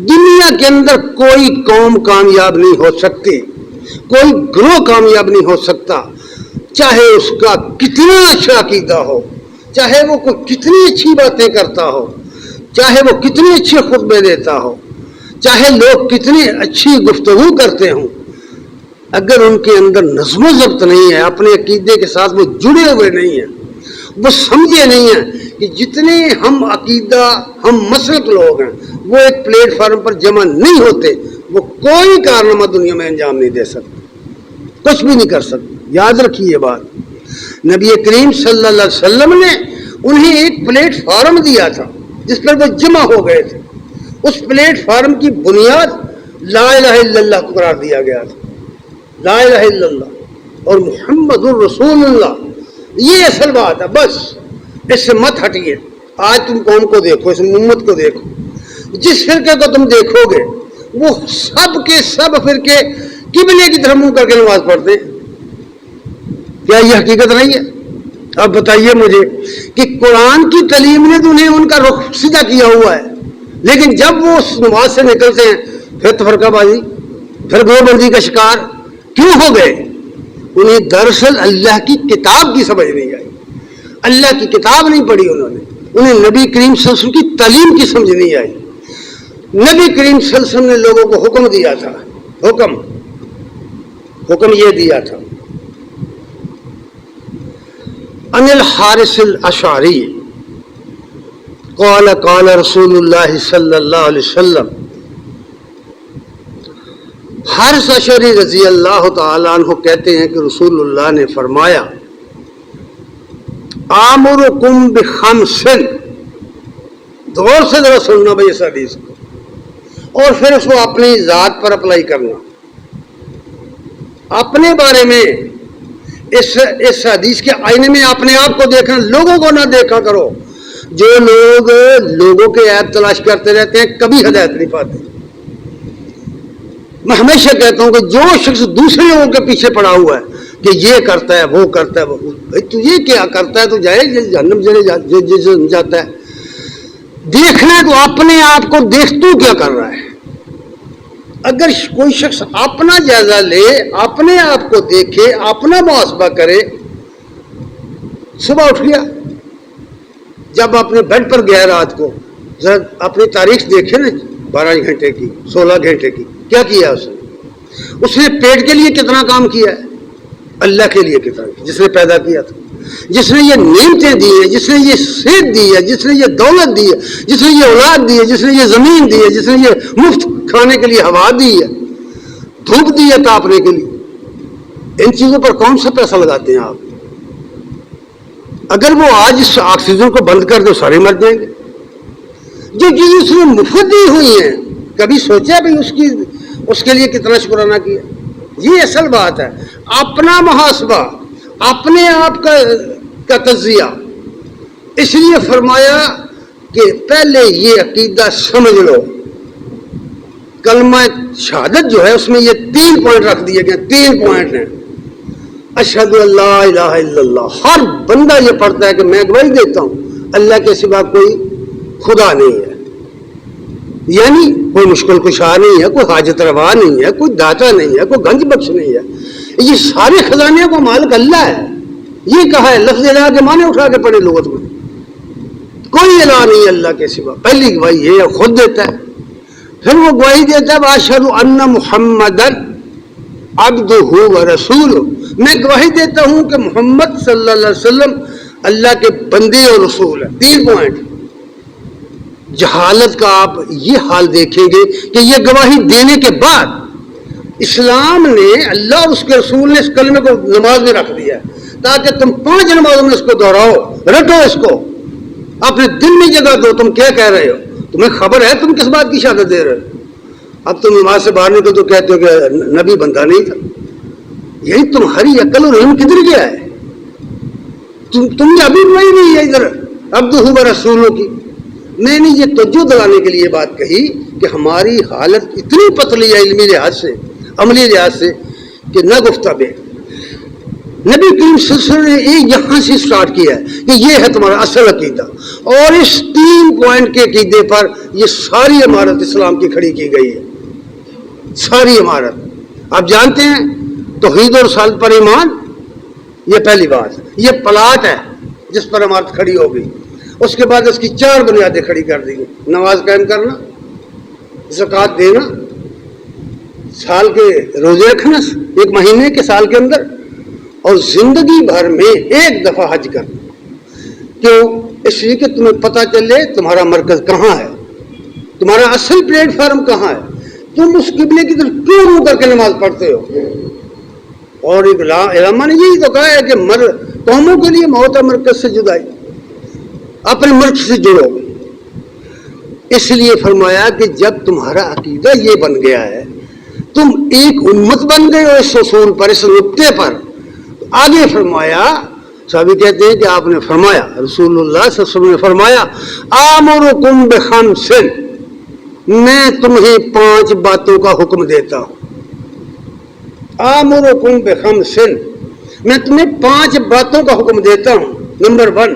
Speaker 2: دنیا کے اندر کوئی قوم کامیاب نہیں ہو سکتی, کوئی گروہ کامیاب نہیں ہو سکتا, چاہے اس کا کتنا اچھا عقیدہ ہو, چاہے وہ کوئی کتنی اچھی باتیں کرتا ہو, چاہے وہ کتنے اچھے خطبے دیتا ہو, چاہے لوگ کتنی اچھی گفتگو کرتے ہوں, اگر ان کے اندر نظم و ضبط نہیں ہے, اپنے عقیدے کے ساتھ وہ جڑے ہوئے نہیں ہیں, وہ سمجھے نہیں ہیں کہ جتنے ہم عقیدہ, ہم مسلک لوگ ہیں, وہ ایک پلیٹ فارم پر جمع نہیں ہوتے, وہ کوئی کارنامہ دنیا میں انجام نہیں دے سکتے, کچھ بھی نہیں کر سکتے. یاد رکھیے یہ بات. نبی کریم صلی اللہ علیہ وسلم نے انہیں ایک پلیٹ فارم دیا تھا جس پر وہ جمع ہو گئے تھے. اس پلیٹ فارم کی بنیاد لا الہ الا اللہ کو قرار دیا گیا تھا. لا الہ الا اللہ اور محمد الرسول اللہ, یہ اصل بات ہے. بس اس سے مت ہٹیے. آج تم قوم کو دیکھو, اس امت کو دیکھو, جس فرقے کو تم دیکھو گے وہ سب کے سب فرقے قبلے کی طرف منہ کر کے نماز پڑھتے ہیں. کیا یہ حقیقت نہیں ہے؟ اب بتائیے مجھے کہ قرآن کی تعلیم نے تو انہیں ان کا رخ سیدھا کیا ہوا ہے, لیکن جب وہ اس نماز سے نکلتے ہیں پھر تفرقہ بازی, پھر گروہبندی کا شکار کیوں ہو گئے؟ انہیں دراصل اللہ کی کتاب کی سمجھ نہیں آئی, اللہ کی کتاب نہیں پڑھی انہوں نے, انہیں نبی کریم صلی اللہ علیہ وسلم کی تعلیم کی سمجھ نہیں آئی. نبی کریم صلی اللہ علیہ وسلم نے لوگوں کو حکم دیا تھا, حکم یہ دیا تھا, ان الحارث الاشعری قال قال رسول اللہ صلی اللہ علیہ وسلم، حارث اشعری رضی اللہ تعالیٰ عنہ کہتے ہیں کہ رسول اللہ نے فرمایا، آمرکم بخمس، غور سے ذرا سننا بھائی اس حدیث کو، اور پھر اس کو اپنی ذات پر اپلائی کرنا، اپنے بارے میں اس حدیث کے آئینے میں اپنے آپ کو دیکھنا، لوگوں کو نہ دیکھا کرو۔ جو لوگ لوگوں کے عیب تلاش کرتے رہتے ہیں کبھی ہدایت نہیں پاتے۔ میں ہمیشہ کہتا ہوں کہ جو شخص دوسرے لوگوں کے پیچھے پڑا ہوا ہے کہ یہ کرتا ہے وہ کرتا ہے، بھائی تو یہ کیا کرتا ہے، تو جائے جہنم جاتا ہے۔ دیکھنا ہے تو اپنے آپ کو دیکھ تو کیا کر رہا ہے۔ اگر کوئی شخص اپنا جائزہ لے، اپنے آپ کو دیکھے، اپنا محاسبہ کرے، صبح اٹھ گیا، جب اپنے بیڈ پر گیا رات کو، ذرا اپنی تاریخ دیکھے نا، 12 گھنٹے کی، 16 گھنٹے کی، کیا کیا اس نے پیٹ کے لیے کتنا کام کیا ہے، اللہ کے لیے کتنا، جس نے پیدا کیا تھا، جس نے یہ نعمتیں دی ہے، جس نے یہ صحت دی ہے، جس نے یہ دولت دی ہے، جس نے یہ اولاد دی ہے، جس نے یہ زمین دی ہے، جس نے یہ مفت کھانے کے لیے ہوا دی ہے، دھوپ دی ہے تاپنے کے لیے، ان چیزوں پر کون سا پیسہ لگاتے ہیں آپ؟ اگر وہ آج اس آکسیجن کو بند کر دو سارے مر جائیں گے۔ جو چیزیں اس نے مفت دی ہوئی ہیں، کبھی سوچا بھی اس کے لیے کتنا شکرانہ کیا؟ یہ اصل بات ہے، اپنا محاسبہ، اپنے آپ کا تجزیہ۔ اس لیے فرمایا کہ پہلے یہ عقیدہ سمجھ لو، کلمہ شہادت جو ہے اس میں یہ 3 پوائنٹ رکھ دیے گئے، 3 پوائنٹ ہیں۔ اشہد ان لا الہ الا اللہ، ہر بندہ یہ پڑھتا ہے کہ میں گواہی دیتا ہوں اللہ کے سوا کوئی خدا نہیں ہے، یعنی کوئی مشکل کشا نہیں ہے، کوئی حاجت روا نہیں ہے، کوئی داتا نہیں ہے، کوئی گنج بخش نہیں ہے، یہ سارے خزانے کو مالک اللہ ہے۔ یہ کہا ہے، لفظ الہ کے معنی اٹھا کے پڑھے لغت میں، کوئی الہ نہیں ہے اللہ کے سوا، پہلی گواہی یہ خود دیتا ہے۔ پھر وہ گواہی دیتا ہے واشہد ان محمدن عبدہ ورسولہ، میں گواہی دیتا ہوں کہ محمد صلی اللہ علیہ وسلم اللہ کے بندے اور رسول ہے۔ 3 پوائنٹ۔ جہالت کا آپ یہ حال دیکھیں گے کہ یہ گواہی دینے کے بعد اسلام نے، اللہ اور اس کے رسول نے اس کلمے کو نماز میں رکھ دیا ہے تاکہ تم 5 نمازوں میں اس کو دہراؤ، رٹو اس کو، اپنے دل میں جگہ دو، تم کیا کہہ رہے ہو، تمہیں خبر ہے تم کس بات کی شہادت دے رہے ہو۔ اب تم نماز سے باہر نکل تو کہتے ہو کہ نبی بندہ نہیں تھا، یہی تمہاری عقل اور علم کدھر گیا ہے؟ تم نے ابھی وہی نہیں ہے ادھر عبدہ ورسولہ کی۔ میں نے یہ توجہ دلانے کے لیے بات کہی کہ ہماری حالت اتنی پتلی ہے علمی لحاظ سے، عملی لحاظ سے، کہ نہ گفتہ بے۔ نبی کریم صلی اللہ علیہ وسلم نے یہاں سے سٹارٹ کیا ہے کہ یہ ہے تمہارا اصل عقیدہ، اور اس 3 پوائنٹ کے عقیدے پر یہ ساری عمارت اسلام کی کھڑی کی گئی ہے، ساری عمارت۔ آپ جانتے ہیں توحید اور رسالت پر ایمان، یہ پہلی بات، یہ پلاٹ ہے جس پر عمارت کھڑی ہو گئی۔ اس کے بعد اس کی 4 بنیادیں کھڑی کر دی گئی، نماز قائم کرنا، زکوٰۃ دینا، سال کے روزے رکھنا 1 مہینے کے سال کے اندر، اور زندگی بھر میں 1 دفعہ حج کرنا۔ کیوں؟ اس لیے کہ تمہیں پتہ چلے تمہارا مرکز کہاں ہے، تمہارا اصل پلیٹ فارم کہاں ہے، تم اس قبلے کی طرف کیوں منہ کر کے نماز پڑھتے ہو۔ اور علماء نے یہی تو کہا ہے کہ قوموں کے لیے موت مرکز سے جدائی، اپنے مرکز سے جڑو۔ اس لیے فرمایا کہ جب تمہارا عقیدہ یہ بن گیا ہے، تم ایک امت بن گئے ہو اس اصول پر، اس نقطے پر۔ آگے فرمایا، صحابی کہتے ہیں کہ آپ نے فرمایا، رسول اللہ صلی اللہ علیہ وسلم نے فرمایا، آمرکم بخمس، میں تمہیں 5 باتوں کا حکم دیتا ہوں۔ آمرکم بخمس، میں تمہیں 5 باتوں کا حکم دیتا ہوں۔ نمبر 1،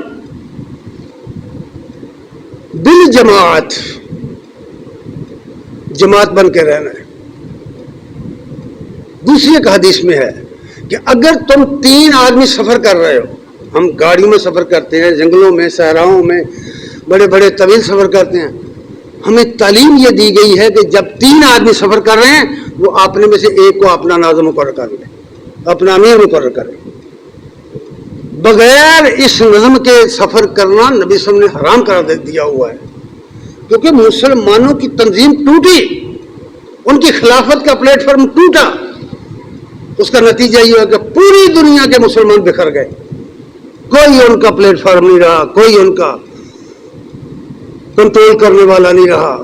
Speaker 2: بالجماعت، جماعت بن کے رہنا ہے۔ دوسری ایک حدیث میں ہے کہ اگر تم 3 آدمی سفر کر رہے ہو، ہم گاڑیوں میں سفر کرتے ہیں، جنگلوں میں، صحراؤں میں، بڑے بڑے طویل سفر کرتے ہیں، ہمیں تعلیم یہ دی گئی ہے کہ جب 3 آدمی سفر کر رہے ہیں، وہ اپنے میں سے ایک کو اپنا ناظم مقرر کر لیں، اپنا امیر مقرر کریں۔ بغیر اس نظم کے سفر کرنا نبی صلی اللہ علیہ وسلم نے حرام قرار دیا ہوا ہے، کیونکہ مسلمانوں کی تنظیم ٹوٹی، ان کی خلافت کا پلیٹ فارم ٹوٹا، اس کا نتیجہ یہ ہوا کہ پوری دنیا کے مسلمان بکھر گئے، کوئی ان کا پلیٹ فارم نہیں رہا، کوئی ان کا کنٹرول کرنے والا نہیں رہا،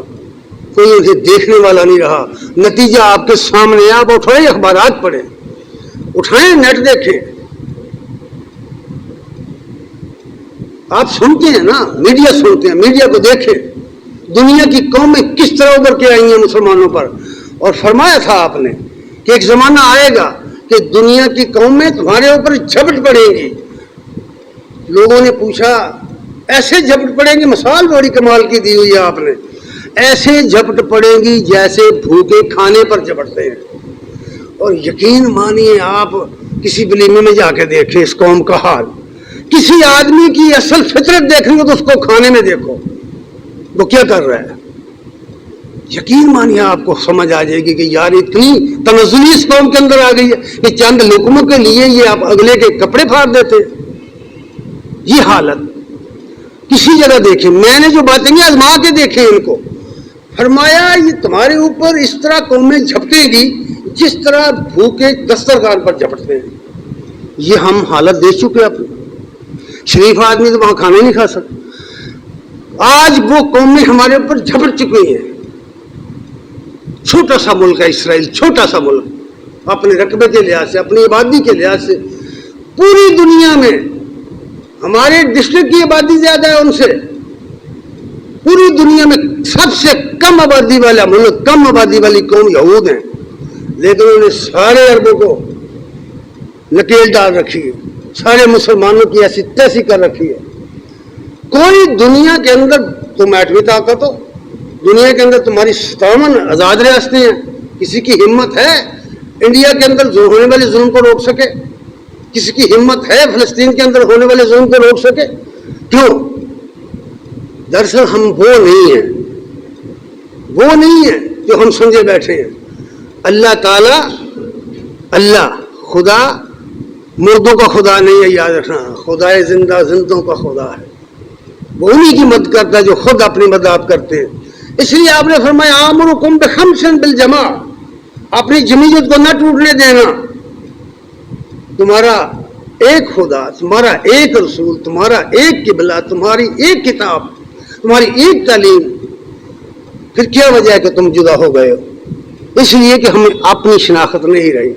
Speaker 2: کوئی اسے دیکھنے والا نہیں رہا۔ نتیجہ آپ کے سامنے، آپ اٹھائیں اخبارات پڑھیں، اٹھائیں نیٹ دیکھیں، آپ سنتے ہیں نا، میڈیا سنتے ہیں، میڈیا کو دیکھیں، دنیا کی قومیں کس طرح ابھر کے آئی ہیں مسلمانوں پر۔ اور فرمایا تھا آپ نے کہ ایک زمانہ آئے گا کہ دنیا کی قومیں تمہارے اوپر جھپٹ پڑیں گی۔ لوگوں نے پوچھا ایسے جھپٹ پڑیں گی؟ مثال بڑی کمال کی دی ہوئی ہے آپ نے، ایسے جھپٹ پڑیں گی جیسے بھوکے کھانے پر جھپٹتے ہیں۔ اور یقین مانیے، آپ کسی ولیمے میں جا کے دیکھیں اس قوم کا حال، کسی آدمی کی اصل فطرت دیکھیں گے تو اس کو کھانے میں دیکھو وہ کیا کر رہا ہے، یقین مانیے آپ کو سمجھ آ جائے گی کہ یار اتنی تنزلی اس قوم کے اندر آ گئی ہے کہ چند لقموں کے لیے یہ آپ اگلے کے کپڑے پھاڑ دیتے۔ یہ حالت کسی جگہ دیکھیں، میں نے جو باتیں گی آزما کے دیکھیں ان کو۔ فرمایا یہ تمہارے اوپر اس طرح قومیں جھپٹیں گی جس طرح بھوکے دسترخوان پر جھپٹتے ہیں۔ یہ ہم حالت دیکھ چکے اپنے، شریف آدمی تو وہاں کھانا نہیں کھا سکتا۔ آج وہ قومیں ہمارے اوپر جھپٹ چکی ہیں۔ چھوٹا سا ملک ہے اسرائیل، چھوٹا سا ملک، اپنے رقبے کے لحاظ سے، اپنی آبادی کے لحاظ سے پوری دنیا میں ہمارے ڈسٹرکٹ کی آبادی زیادہ ہے ان سے۔ پوری دنیا میں سب سے کم آبادی والا ملک، کم آبادی والی قوم یہود ہیں، لیکن انہوں نے سارے عربوں کو نکیل ڈال رکھی ہے، سارے مسلمانوں کی ایسی تیسی کر رکھی ہے۔ کوئی دنیا کے اندر تم ایٹمی طاقت ہو، دنیا کے اندر تمہاری 57 آزاد ریاستیں ہیں، کسی کی ہمت ہے انڈیا کے اندر جو ہونے والے ظلم کو روک سکے؟ کسی کی ہمت ہے فلسطین کے اندر ہونے والے ظلم کو روک سکے؟ کیوں؟ دراصل ہم وہ نہیں ہیں جو ہم سمجھے بیٹھے ہیں۔ اللہ تعالی، اللہ خدا مردوں کا خدا نہیں ہے، یاد رکھنا، خدا زندہ زندوں کا خدا ہے۔ وہ انہی کی مدد کرتا ہے جو خود اپنی مدد آپ کرتے ہیں۔ اس لیے آپ نے فرمایا آمرکم بخمس بالجماع، اپنی جمعیت کو نہ ٹوٹنے دینا۔ تمہارا ایک خدا، تمہارا ایک رسول، تمہارا ایک قبلہ، تمہاری ایک کتاب، تمہاری ایک تعلیم، پھر کیا وجہ ہے کہ تم جدا ہو گئے ہو؟ اس لیے کہ ہمیں اپنی شناخت نہیں رہی،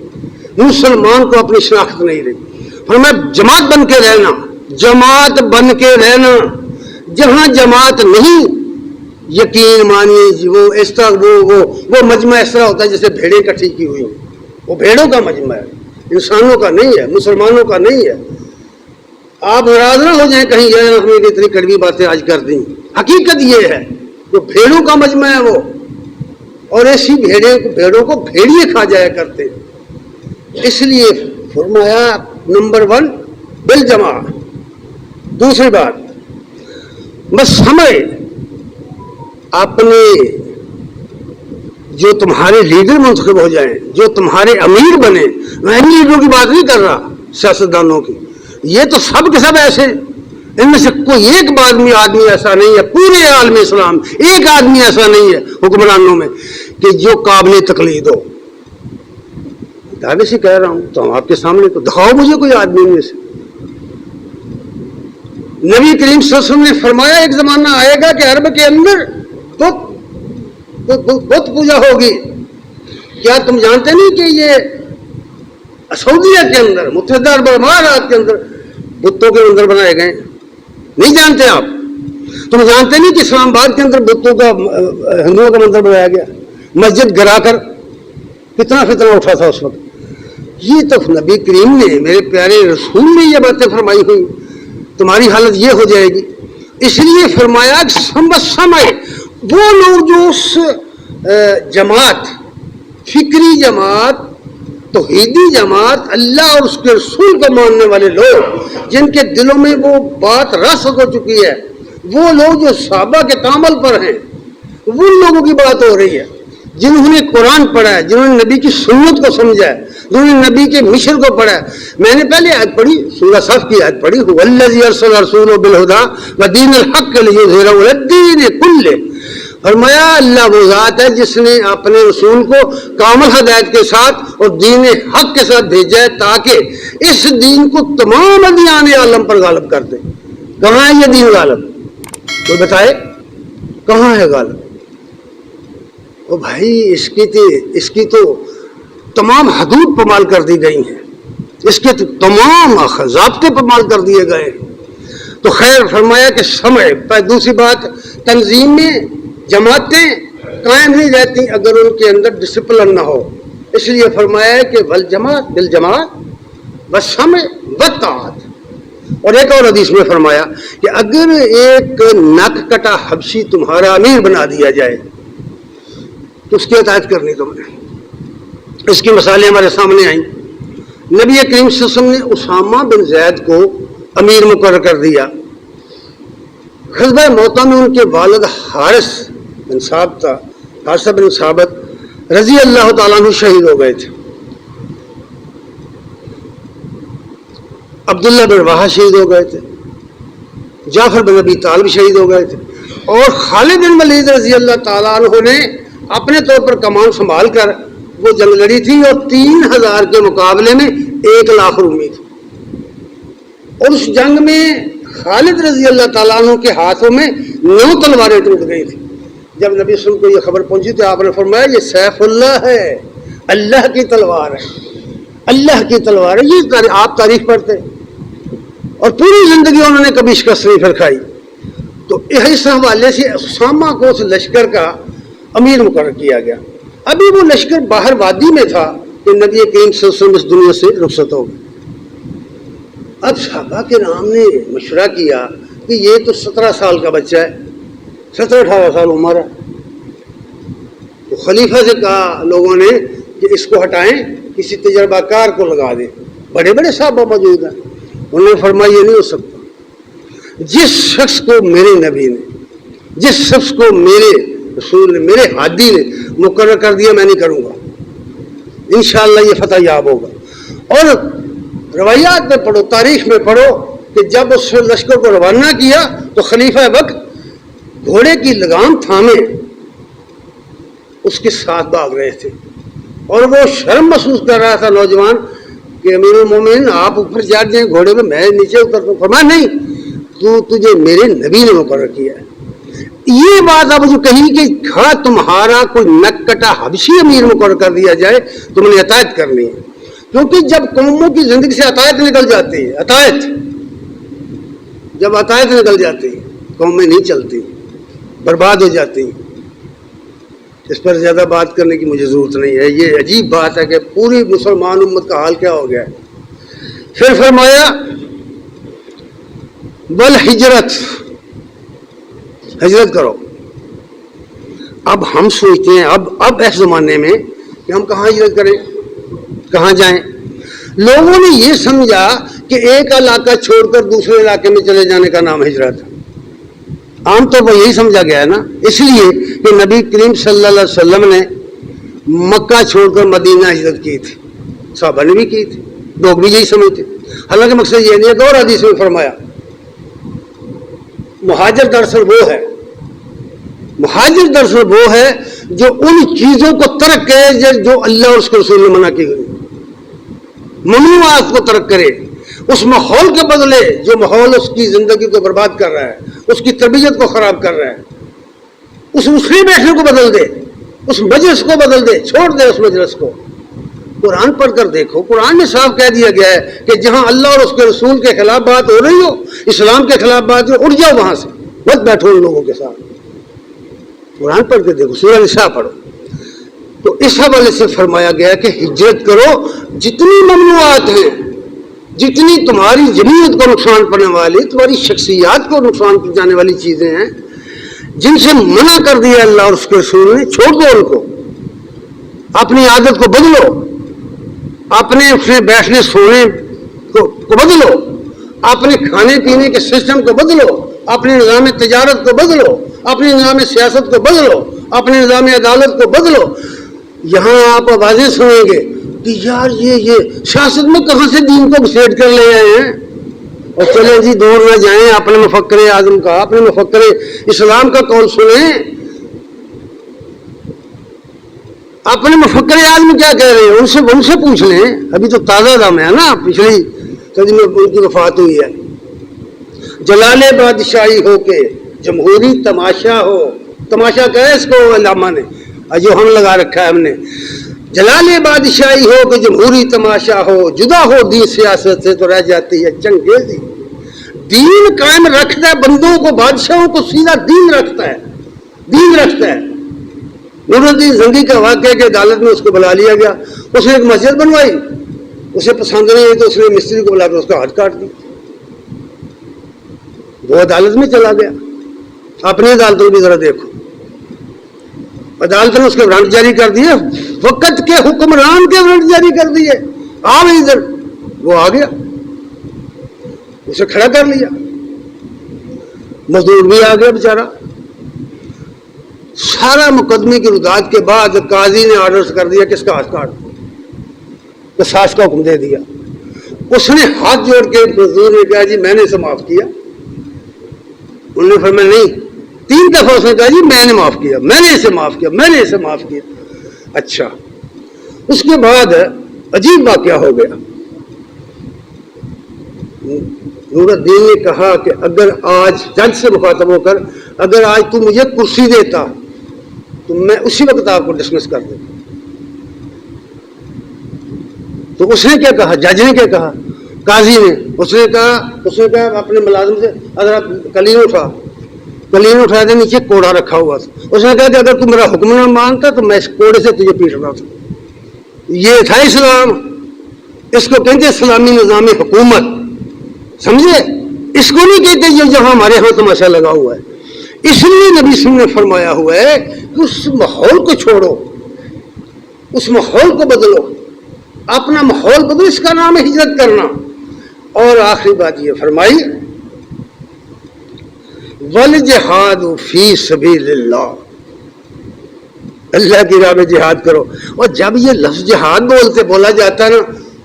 Speaker 2: مسلمان کو اپنی شناخت نہیں رہی۔ فرمایا جماعت بن کے رہنا، جماعت بن کے رہنا۔ جہاں جماعت نہیں، یقین مانیے وہ اس طرح وہ مجمع اس طرح ہوتا ہے جیسے بھیڑیں اکٹھی کی ہوئی ہوں، وہ بھیڑوں کا مجمع ہے، انسانوں کا نہیں ہے، مسلمانوں کا نہیں ہے۔ آپ ناراض نہ ہو جائیں کہیں یہ ہم نے اتنی کڑوی باتیں آج کر دیں، حقیقت یہ ہے وہ بھیڑوں کا مجمع ہے وہ، اور ایسی بھیڑوں کو بھیڑیے کھا جایا کرتے ہیں۔ اس لیے فرمایا نمبر 1 بالجماع۔ دوسری بات بس سمجھ اپنے جو تمہارے لیڈر منتخب ہو جائیں، جو تمہارے امیر بنے، میں ان لیڈروں کی بات نہیں کر رہا، سیاستدانوں کی، یہ تو سب کے سب ایسے، ان میں سے کوئی ایک آدمی ایسا نہیں ہے، پورے عالم اسلام ایک آدمی ایسا نہیں ہے حکمرانوں میں کہ جو قابل تقلید ہو۔ دعوے سے کہہ رہا ہوں تو آپ کے سامنے تو دکھاؤ مجھے کوئی آدمی میں سے۔ نبی کریم صلی اللہ علیہ وسلم نے فرمایا ایک زمانہ آئے گا کہ عرب کے اندر بت پوجا ہوگی۔ کیا تم جانتے نہیں کہ یہ سعودیہ کے اندر، متحدہ عرب امارات کے اندر بتوں کے مندر بنائے گئے؟ نہیں جانتے آپ؟ تم جانتے نہیں کہ اسلام آباد کے اندر بتوں کا، ہندوؤں کا مندر بنایا گیا، مسجد گرا کر کتنا فتنہ اٹھا تھا اس وقت۔ یہ تو نبی کریم نے، میرے پیارے رسول نے یہ باتیں فرمائی ہوئی، تمہاری حالت یہ ہو جائے گی۔ اس لیے فرمایا سمجھ وہ لوگ جو اس جماعت، فکری جماعت، توحیدی جماعت، اللہ اور اس کے رسول کو ماننے والے لوگ جن کے دلوں میں وہ بات راسخ ہو چکی ہے، وہ لوگ جو صحابہ کے تعامل پر ہیں، وہ لوگوں کی بات ہو رہی ہے جنہوں نے قرآن پڑھا ہے، جنہوں نے نبی کی سنت کو سمجھا ہے، جنہوں نے نبی کے مشن کو پڑھا ہے. میں نے پہلے آیت پڑھی، سورہ صف کی آیت پڑھی، والذی ارسل رسولہ بالہدی ودین الحق لیظہرہ علی الدین کلہ. فرمایا اللہ وہ ذات ہے جس نے اپنے رسول کو کامل ہدایت کے ساتھ اور دین حق کے ساتھ بھیجا ہے تاکہ اس دین کو تمام ادیان عالم پر غالب کر دے. کہاں ہے یہ دین غالب؟ کوئی بتائے کہاں ہے غالب؟ او بھائی اس کی تو تمام حدود پامال کر دی گئی ہیں، اس کے تو تمام ضابطے پامال کر دیے گئے ہیں. تو خیر فرمایا کہ سمع. دوسری بات، تنظیم میں جماعتیں قائم نہیں رہتی اگر ان کے اندر ڈسپلن نہ ہو. اس لیے فرمایا ہے کہ والجماعت بالجماعت والسمع والطاعت. اور ایک اور حدیث میں فرمایا کہ اگر ایک نک کٹا حبشی تمہارا امیر بنا دیا جائے تو اس کی اطاعت کرنی تم نے. اس کی مثالیں ہمارے سامنے آئیں. نبی کریم صلی اللہ علیہ وسلم نے اسامہ بن زید کو امیر مقرر کر دیا. غزوہ موطا میں ان کے والد حارث بن ثابت رضی اللہ تعالیٰ عنہ شہید ہو گئے تھے. عبداللہ بن رواحہ شہید ہو گئے تھے. جعفر بن ابی طالب شہید ہو گئے تھے. اور خالد بن ولید رضی اللہ تعالیٰ عنہ نے اپنے طور پر کمان سنبھال کر وہ جنگ لڑی تھی اور 3000 کے مقابلے میں 1,00,000 رومی تھی. اور اس جنگ میں خالد رضی اللہ تعالیٰ عنہ کے ہاتھوں میں 9 تلواریں ٹوٹ گئی تھی. جب نبی صلی اللہ علیہ وسلم کو یہ خبر پہنچی تو آپ نے فرمایا یہ سیف اللہ ہے، اللہ کی تلوار ہے، اللہ کی تلوار ہے. یہ آپ تاریخ پڑھتے اور پوری زندگی انہوں نے کبھی شکست نہیں پھر کھائی. تو اس حوالے سے اسامہ کو اس لشکر کا امیر مقرر کیا گیا. ابھی وہ لشکر باہر وادی میں تھا کہ نبی کریم صلی اللہ علیہ وسلم اس دنیا سے رخصت ہو گئے. اب صحابہ کرام نے مشورہ کیا کہ یہ تو 17 سال کا بچہ ہے، 17-18 سال عمر ہے. تو خلیفہ سے کہا لوگوں نے کہ اس کو ہٹائیں، کسی تجربہ کار کو لگا دیں. بڑے بڑے صحابہ موجود ہیں. انہوں نے فرمایا یہ نہیں ہو سکتا. جس شخص کو میرے نبی نے، جس شخص کو میرے رسول نے، میرے ہادی نے مقرر کر دیا میں نہیں کروں گا. انشاءاللہ یہ فتح یاب ہوگا. اور روایات میں پڑھو، تاریخ میں پڑھو کہ جب اس لشکر کو روانہ کیا تو خلیفہ وقت گھوڑے کی لگام تھامے اس کے ساتھ بھاگ رہے تھے. اور وہ شرم محسوس کر رہا تھا نوجوان کہ امیر المومنین آپ اوپر چڑھ جائیں گھوڑے میں، میں نیچے اترتا ہوں. فرمایا نہیں، تجھے میرے نبی نے مقرر کیا ہے. یہ بات اب جو کہیں کہ کھڑا تمہارا کوئی نک کٹا حبشی امیر مقرر کر دیا جائے تم نے اطاعت کرنی ہے. کیونکہ جب قوموں کی زندگی سے اطاعت نکل جاتی ہے، جب اطاعت نکل جاتی ہے قومیں نہیں چلتی، برباد ہو جاتی. اس پر زیادہ بات کرنے کی مجھے ضرورت نہیں ہے. یہ عجیب بات ہے کہ پوری مسلمان امت کا حال کیا ہو گیا ہے. پھر فرمایا والہجرت، ہجرت کرو. اب ہم سوچتے ہیں اب اس زمانے میں کہ ہم کہاں ہجرت کریں، کہاں جائیں. لوگوں نے یہ سمجھا کہ ایک علاقہ چھوڑ کر دوسرے علاقے میں چلے جانے کا نام ہجرت ہے. عام طور پر یہی سمجھا گیا ہے نا. اس لیے کہ نبی کریم صلی اللہ علیہ وسلم نے مکہ چھوڑ کر مدینہ ہجرت کی تھی، صحابہ نے بھی کی تھی، لوگ بھی یہی سمجھتے. حالانکہ مقصد یہ نہیں ہے. اور حدیث میں فرمایا مہاجر دراصل وہ ہے جو ان چیزوں کو ترک کرے جو اللہ اور اس کے رسول نے منع کی گئی، ممنوعات کو ترک کرے. اس ماحول کے بدلے جو ماحول اس کی زندگی کو برباد کر رہا ہے، اس کی تربیت کو خراب کر رہا ہے، اس اٹھنے بیٹھنے کو بدل دے، اس مجلس کو بدل دے، چھوڑ دے اس مجلس کو. قرآن پڑھ کر دیکھو، قرآن میں صاف کہہ دیا گیا ہے کہ جہاں اللہ اور اس کے رسول کے خلاف بات ہو رہی ہو، اسلام کے خلاف بات ہو، اٹھ جاؤ وہاں سے، مت بیٹھو ان لوگوں کے ساتھ. قرآن پڑھ کے دیکھو، سورہ نساء پڑھو. تو اس حوالے سے فرمایا گیا کہ ہجرت کرو. جتنی ممنوعات ہیں، جتنی تمہاری جمعیت کو نقصان پڑنے والی، تمہاری شخصیات کو نقصان پہنچانے والی چیزیں ہیں جن سے منع کر دیا اللہ اور اس کے رسول نے، چھوڑ دو ان کو. اپنی عادت کو بدلو، اپنے اٹھنے بیٹھنے سونے کو بدلو، اپنے کھانے پینے کے سسٹم کو بدلو، اپنے نظام تجارت کو بدلو، اپنے نظام سیاست کو بدلو، اپنے نظام عدالت کو بدلو. یہاں آپ آوازیں سنیں گے کہ یار یہ سیاست میں کہاں سے دین کو گھسیٹ کر لے آئے ہیں. اور چلیں جی دور نہ جائیں, اپنے مفکر اعظم کا, اپنے مفکر اسلام کا قول سنیں. اپنے مفکر اعظم کیا کہہ رہے ہیں ان سے پوچھ لیں. ابھی تو تازہ دم ہے نا, پچھلی صدی میں ان کی وفات ہوئی ہے. جلال بادشاہی ہو کے جمہوری تماشا ہو. تماشا کہا ہے اس کو علامہ نے, جو ہم لگا رکھا ہے ہم نے. جلال بادشاہی ہو کہ جمہوری تماشا ہو, جدا ہو دین سیاست سے تو رہ جاتی ہے چنگیزی. دین قائم رکھتا ہے بندوں کو, بادشاہوں کو سیدھا دین رکھتا ہے, دین رکھتا ہے. نور الدین زنگی کا واقعہ کہ عدالت میں اس کو بلا لیا گیا, اس نے ایک مسجد بنوائی, اسے پسند نہیں آئی تو اس نے مستری کو بلا کر اس کا ہاتھ کاٹ دیا. وہ عدالت میں چلا گیا. اپنی عدالتوں کی ذرا دیکھو, عدالت نے اس کے وارنٹ جاری کر دیے, وقت کے حکمران کے وارنٹ جاری کر دیے. آ گئی ادھر, وہ آ گیا, اسے کھڑا کر لیا. مزدور بھی آ گیا بیچارہ. سارا مقدمے کی رداد کے بعد قاضی نے آرڈر کر دیا کہ اس کا ہاتھ کاٹ دو, قصاص کا حکم دے دیا. اس نے ہاتھ جوڑ کے مزدور نے کہا جی میں نے اسے معاف کیا. انہوں نے فرمایا نہیں. 3 دفعہ اس نے کہا جی میں نے معاف کیا, میں نے اسے معاف کیا, میں نے اسے معاف کیا. اچھا, اس کے بعد عجیب واقعہ ہو گیا. نور الدین نے کہا کہ اگر آج جج سے مخاطب ہو کر اگر آج تو مجھے کرسی دیتا تو میں اسی وقت آپ کو ڈسمس کر دیتا. تو اس نے کیا کہا, جج نے کیا کہا, قاضی نے, اس نے کہا اپنے ملازم سے اگر کلین اٹھا دے, نیچے کوڑا رکھا ہوا تھا. اس نے کہا کہ اگر تو میرا حکم نہ مانتا تو میں اس کوڑے سے تجھے پیٹ رہا تھا. یہ تھا اسلام. اس کو کہتے اسلامی نظام حکومت, سمجھے. اس کو نہیں کہتے یہ جہاں ہمارے ہاں تماشا لگا ہوا ہے. اس لیے نبی صلی اللہ علیہ وسلم نے فرمایا ہوا ہے کہ اس ماحول کو چھوڑو, اس ماحول کو بدلو, اپنا ماحول بدلو. اس کا نام ہے ہجرت کرنا. اور آخری بات یہ فرمائی والجہاد فی سبیل اللہ, اللہ کی راہ میں جہاد کرو. اور جب یہ لفظ جہاد بولا جاتا ہے نا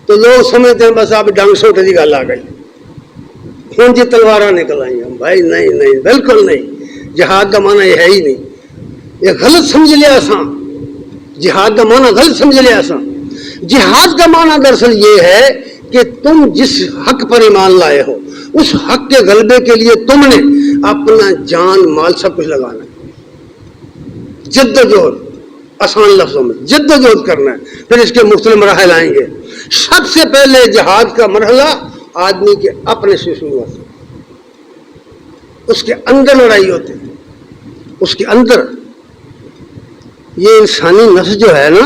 Speaker 2: تو لوگ سمجھتے ہیں بس آپ ڈانگ سوٹے کی گل آ گئی, ہوں جی تلوار نکل آئی ہیں. بھائی نہیں, بالکل نہیں. جہاد کا معنی یہ ہے ہی نہیں. یہ غلط سمجھ لیا اساں, جہاد کا معنی غلط سمجھ لیا اساں. جہاد کا معنی دراصل یہ ہے کہ تم جس حق پر ایمان لائے ہو اس حق کے غلبے کے لیے تم نے اپنا جان مال سب کچھ لگانا ہے. جد و جہد, آسان لفظوں میں جد و جہد کرنا ہے. پھر اس کے مختلف مراحل آئیں گے. سب سے پہلے جہاد کا مرحلہ آدمی کے اپنے سے شروع ہوتا ہے. اس کے اندر لڑائی ہوتی ہے, اس کے اندر. یہ انسانی نفس جو ہے نا,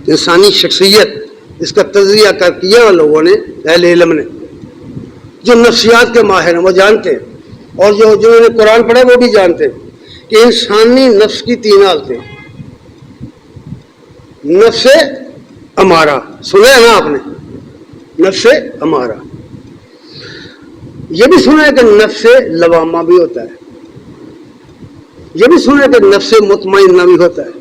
Speaker 2: انسانی شخصیت, اس کا تجزیہ کیا لوگوں نے, اہل علم نے, جو نفسیات کے ماہر ہیں وہ جانتے ہیں, اور جنہوں نے قرآن پڑھا وہ بھی جانتے ہیں کہ انسانی نفس کی 3 حالتیں. نفس امارہ, سنا ہے نا آپ نے, نفس امارہ. یہ بھی سنا ہے کہ نفس لوامہ بھی ہوتا ہے. یہ بھی سنا ہے کہ نفس مطمئنہ بھی ہوتا ہے.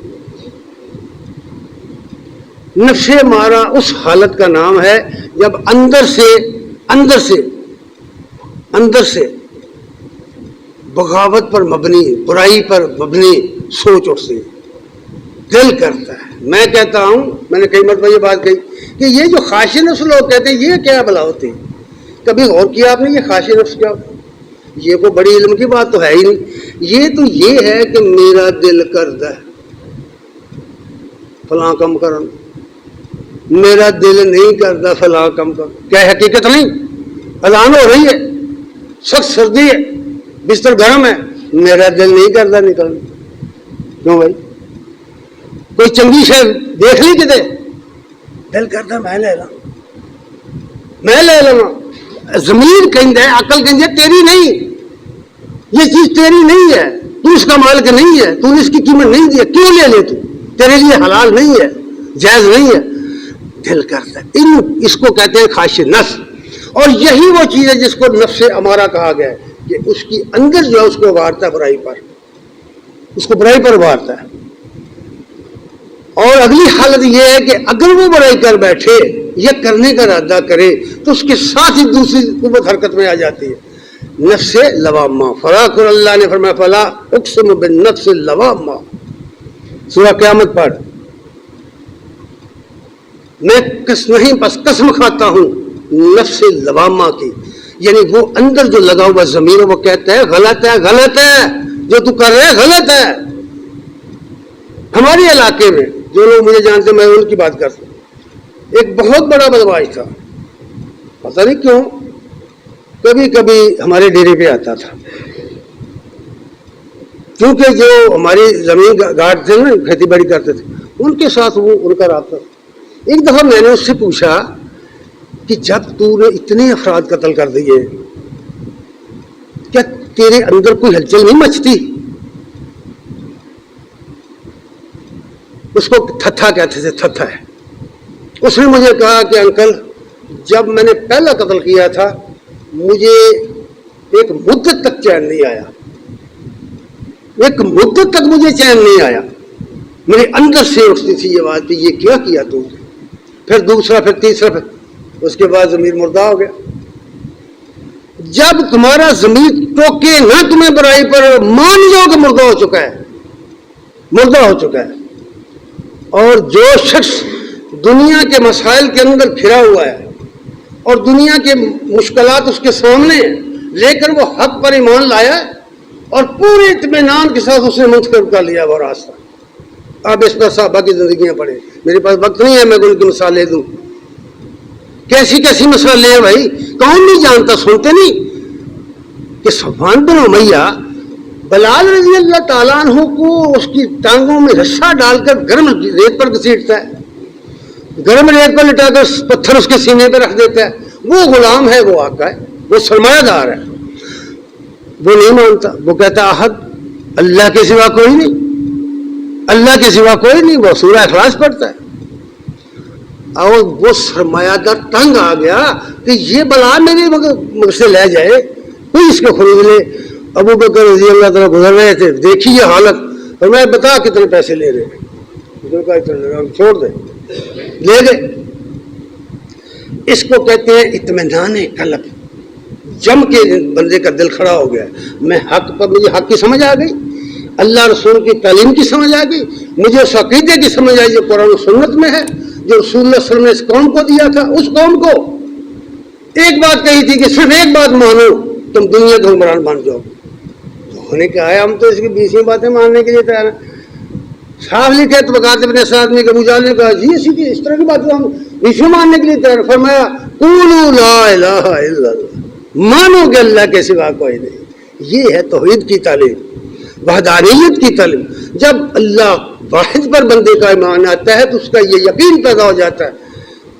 Speaker 2: نفس امارہ اس حالت کا نام ہے جب اندر سے بغاوت پر مبنی, برائی پر مبنی سوچ اٹھتی ہے. دل کرتا ہے. میں کہتا ہوں, میں نے کئی مرتبہ یہ بات کہی کہ یہ جو خواہش نفس لوگ کہتے ہیں یہ کیا بلا ہوتی ہے. کبھی غور کیا آپ نے یہ خواہش نفس کیا ہوتا ہے؟ یہ کوئی بڑی علم کی بات تو ہے ہی نہیں. یہ تو یہ ہے کہ میرا دل کرتا ہے فلاں کم کرنا, میرا دل نہیں کرتا فلاں کم کر. کیا حقیقت نہیں؟ اذان ہو رہی ہے, سخت سردی ہے, بستر گرم ہے, میرا دل نہیں کرتا نکلنا. کیوں بھائی؟ کوئی چنگی شہر دیکھ لی کتے, دل کرتا میں لے لوں. ضمیر کہتا ہے, عقل کہتی ہے تیری نہیں, یہ چیز تیری نہیں ہے, تو اس کا مالک نہیں ہے, تو نے اس کی قیمت نہیں دی, کیوں لے لے؟ تو تیرے لیے حلال نہیں ہے, جائز نہیں ہے. دل کرتا ہے. اس کو کہتے ہیں خواہش نفس. اور یہی وہ چیز ہے جس کو نفس امارہ کہا گیا ہے کہ اس کی اندر جو ہے اس کو ابھارتا ہے برائی پر, اس کو برائی پر ابھارتا ہے. اور اگلی حالت یہ ہے کہ اگر وہ برائی کر بیٹھے یا کرنے کا ارادہ کرے تو اس کے ساتھ ہی دوسری قوت حرکت میں آ جاتی ہے، نفس لوامہ۔ فراق اللہ نے فرمایا فلا اقسم بالنفس اللوامہ، سورہ قیامت پڑھ، میں نہیں بس قسم کھاتا ہوں نفس لوامہ کی، یعنی وہ اندر جو لگا ہوا ضمیر وہ کہتا ہے غلط ہے، غلط ہے جو تو کر رہے غلط ہے۔ ہمارے علاقے میں جو لوگ مجھے جانتے میں ان کی بات کرتا ہوں، ایک بہت بڑا بدمعاش تھا، پتہ نہیں کیوں کبھی کبھی ہمارے ڈیرے پہ آتا تھا، کیونکہ جو ہماری زمین گاٹ تھے نا، کھیتی باڑی کرتے تھے، ان کے ساتھ وہ ان کا رابطہ۔ ایک دفعہ میں نے اس سے پوچھا کہ جب تو نے اتنے افراد قتل کر دیے کیا تیرے اندر کوئی ہلچل نہیں مچتی؟ اس کو تھتھا کہتے تھے، تھتھا ہے۔ اس نے مجھے کہا کہ انکل جب میں نے پہلا قتل کیا تھا مجھے ایک مدت تک چین نہیں آیا، ایک مدت تک مجھے چین نہیں آیا، میرے اندر سے اٹھتی تھی یہ بات کہ یہ کیا کیا تو نے؟ پھر دوسرا، پھر تیسرا، پھر اس کے بعد ضمیر مردہ ہو گیا۔ جب تمہارا ضمیر ٹوکے نہ تمہیں برائی پر، مان لو کہ مردہ ہو چکا ہے، مردہ ہو چکا ہے۔ اور جو شخص دنیا کے مسائل کے اندر گھرا ہوا ہے اور دنیا کے مشکلات اس کے سامنے ہیں، لیکن وہ حق پر ایمان لایا اور پورے اطمینان کے ساتھ اس نے منتخب کر لیا وہ راستہ۔ آپ اس پر صحابہ کی زندگیاں پڑھیں، میرے پاس وقت نہیں ہے میں ان کی مثالیں دوں، کیسی کیسی مثالیں ہیں بھائی، کون نہیں جانتا، سنتے نہیں کہ صفوان بن امیہ بلال رضی اللہ تعالیٰ عنہ کو اس کی ٹانگوں میں رسا ڈال کر گرم ریت پر گھسیٹتا ہے، گرم ریت پر لٹا کر پتھر اس کے سینے پہ رکھ دیتا ہے۔ وہ غلام ہے، وہ آقا ہے، وہ سرمایہ دار ہے، وہ نہیں مانتا، وہ کہتا احد، اللہ کے سوا کوئی نہیں، اللہ کے سوا کوئی نہیں، وہ سورہ اخلاص پڑھتا ہے۔ اور وہ سرمایہ دار تنگ آ گیا کہ یہ بلا میرے مجھ سے لے جائے، کوئی اس کو خرید لے۔ ابو بکر رضی اللہ تعالیٰ گزر رہے تھے، دیکھی یہ حالت، اور میں بتا کتنے پیسے لے رہے ہیں، چھوڑ دے، لے گئے۔ اس کو کہتے ہیں اطمینان قلب، جم کے بندے کا دل کھڑا ہو گیا، میں حق پر، مجھے حق کی سمجھ آ گئی، اللہ رسول کی تعلیم کی سمجھ آ گئی، مجھے اس عقیدے کی سمجھ آئی جو قرآن و سنت میں ہے، جو رسول اللہ صلی اللہ علیہ وسلم نے اس قوم کو دیا تھا۔ اس قوم کو ایک بات کہی تھی کہ صرف ایک بات مانو تم دنیا کے حکمران بن جاؤ، انہوں نے کہا ہے ہم تو اس کی 20 باتیں ماننے کے لیے تیار ہیں۔ صاف لکھے تو بکاتے اپنے ساتھ میں کہ ابو جہل نے کہا جی اسی اس طرح کی باتیں ہم 20 ماننے کے لیے تیار۔ فرمایا قولوا لا الہ الا اللہ، مانو کہ اللہ کے سوا کوئی نہیں۔ یہ ہے توحید کی تعلیم، وحدانیت کی تعلیم۔ جب اللہ واحد پر بندے کا ایمان آتا ہے تو اس کا یہ یقین پیدا ہو جاتا ہے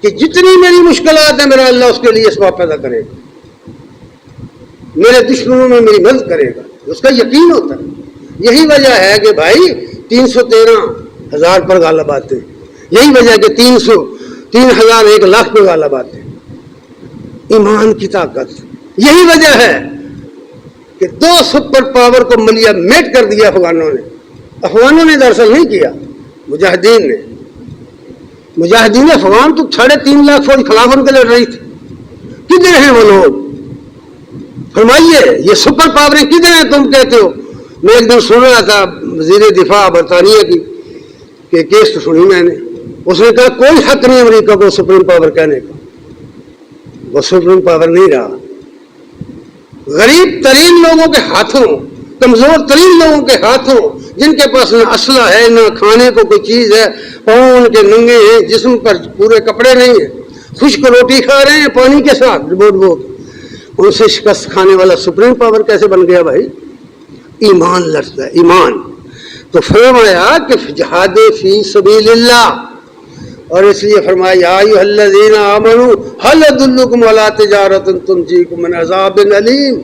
Speaker 2: کہ جتنی میری مشکلات ہیں میرا اللہ اس کے لیے اسباب پیدا کرے گا، میرے دشمنوں میں میری مدد کرے گا، اس کا یقین ہوتا ہے۔ یہی وجہ ہے کہ بھائی 313,000 پر غالب آتے ہیں، یہی وجہ ہے کہ 3,000 1 لاکھ پر غالب آتے ہیں، ایمان کی طاقت۔ یہی وجہ ہے کہ 2 سپر پاور کو ملیا میٹ کر دیا افغانوں نے دراصل نہیں کیا، مجاہدین افغان تو 3.5 لاکھ فوج خلاف ان کے لڑ رہی تھی۔ کدھر ہیں وہ لوگ؟ فرمائیے یہ سپر پاوریں کدھر ہیں تم کہتے ہو؟ میں ایک دن سن رہا تھا وزیر دفاع برطانیہ کی کہ کیس تو سنی میں نے، اس نے کہا کوئی حق نہیں امریکہ کو سپریم پاور کہنے کا، وہ سپریم پاور نہیں رہا۔ غریب ترین لوگوں کے ہاتھوں، کمزور ترین لوگوں کے ہاتھوں، جن کے پاس نہ اسلحہ ہے نہ کھانے کو کوئی چیز ہے، پاؤں ان کے ننگے ہیں، جسم پر پورے کپڑے نہیں ہیں، خشک روٹی کھا رہے ہیں پانی کے ساتھ بوٹ، ان سے شکست کھانے والا سپریم پاور کیسے بن گیا بھائی؟ ایمان لڑتا ہے، ایمان۔ تو فرمایا کہ جہاد فی سبیل اللہ، اور اس لیے فرمایا یا ایھا الذین آمنوا هل ادلکم علی تجارۃ تنجیکم من عذاب علیم،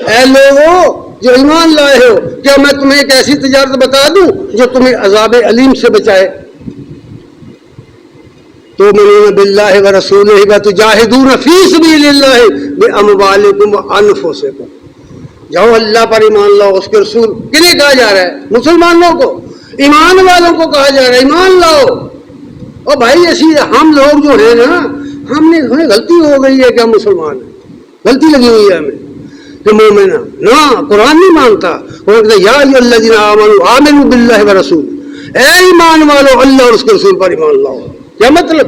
Speaker 2: اے لوگوں جو ایمان لائے ہو کیا میں تمہیں ایک ایسی تجارت بتا دوں جو تمہیں عذاب علیم سے بچائے؟ تؤمنون باللہ ورسولہ وتجاہدون فی سبیل اللہ باموالکم وانفسکم، جاؤ اللہ پر ایمان لاؤ، اس کے رسول کنہیں کہا جا رہا ہے؟ مسلمانوں کو۔ ایمان والوں کو کہا جا رہا ہے ایمان لاؤ. اور بھائی ایسی ہم لوگ جو ہیں نا ہمیں غلطی ہو گئی ہے کہ ہم مسلمان ہیں, غلطی لگی ہوئی ہے ہمیں کہ مومن نہ قرآن نہیں مانتا. قرآن کہتا ہے یا ایھا الذین آمنوا آمنوا باللہ ورسول, اے ایمان والو اللہ اور اس کے رسول پر ایمان لاؤ. کیا مطلب؟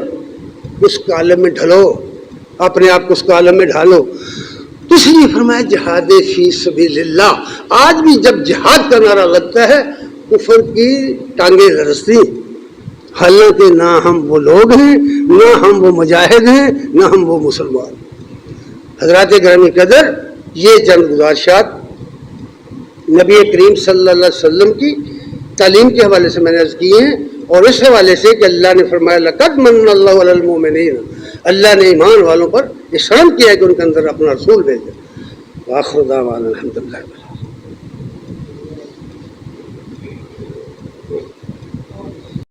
Speaker 2: اس کالم میں ڈھلو, اپنے آپ کو اس کالم میں ڈھالو. تو اس لیے فرمایا جہاد فی سبیل اللہ. آج بھی جب جہاد کا نعرہ لگتا ہے کفر کی ٹانگیں لرزتی, حالانکہ نہ ہم وہ لوگ ہیں, نہ ہم وہ مجاہد ہیں, نہ ہم وہ مسلمان. حضرات گرامی قدر, یہ چند گزارشات نبی کریم صلی اللہ علیہ وسلم کی تعلیم کے حوالے سے میں نے عرض کی ہیں, اور اس حوالے سے کہ اللہ نے فرمایا لقد من اللہ علی المؤمنین, اللہ نے ایمان والوں پر احسان کیا ہے کہ ان کے اندر اپنا رسول بھیجا. وآخر دعوانا الحمدللہ.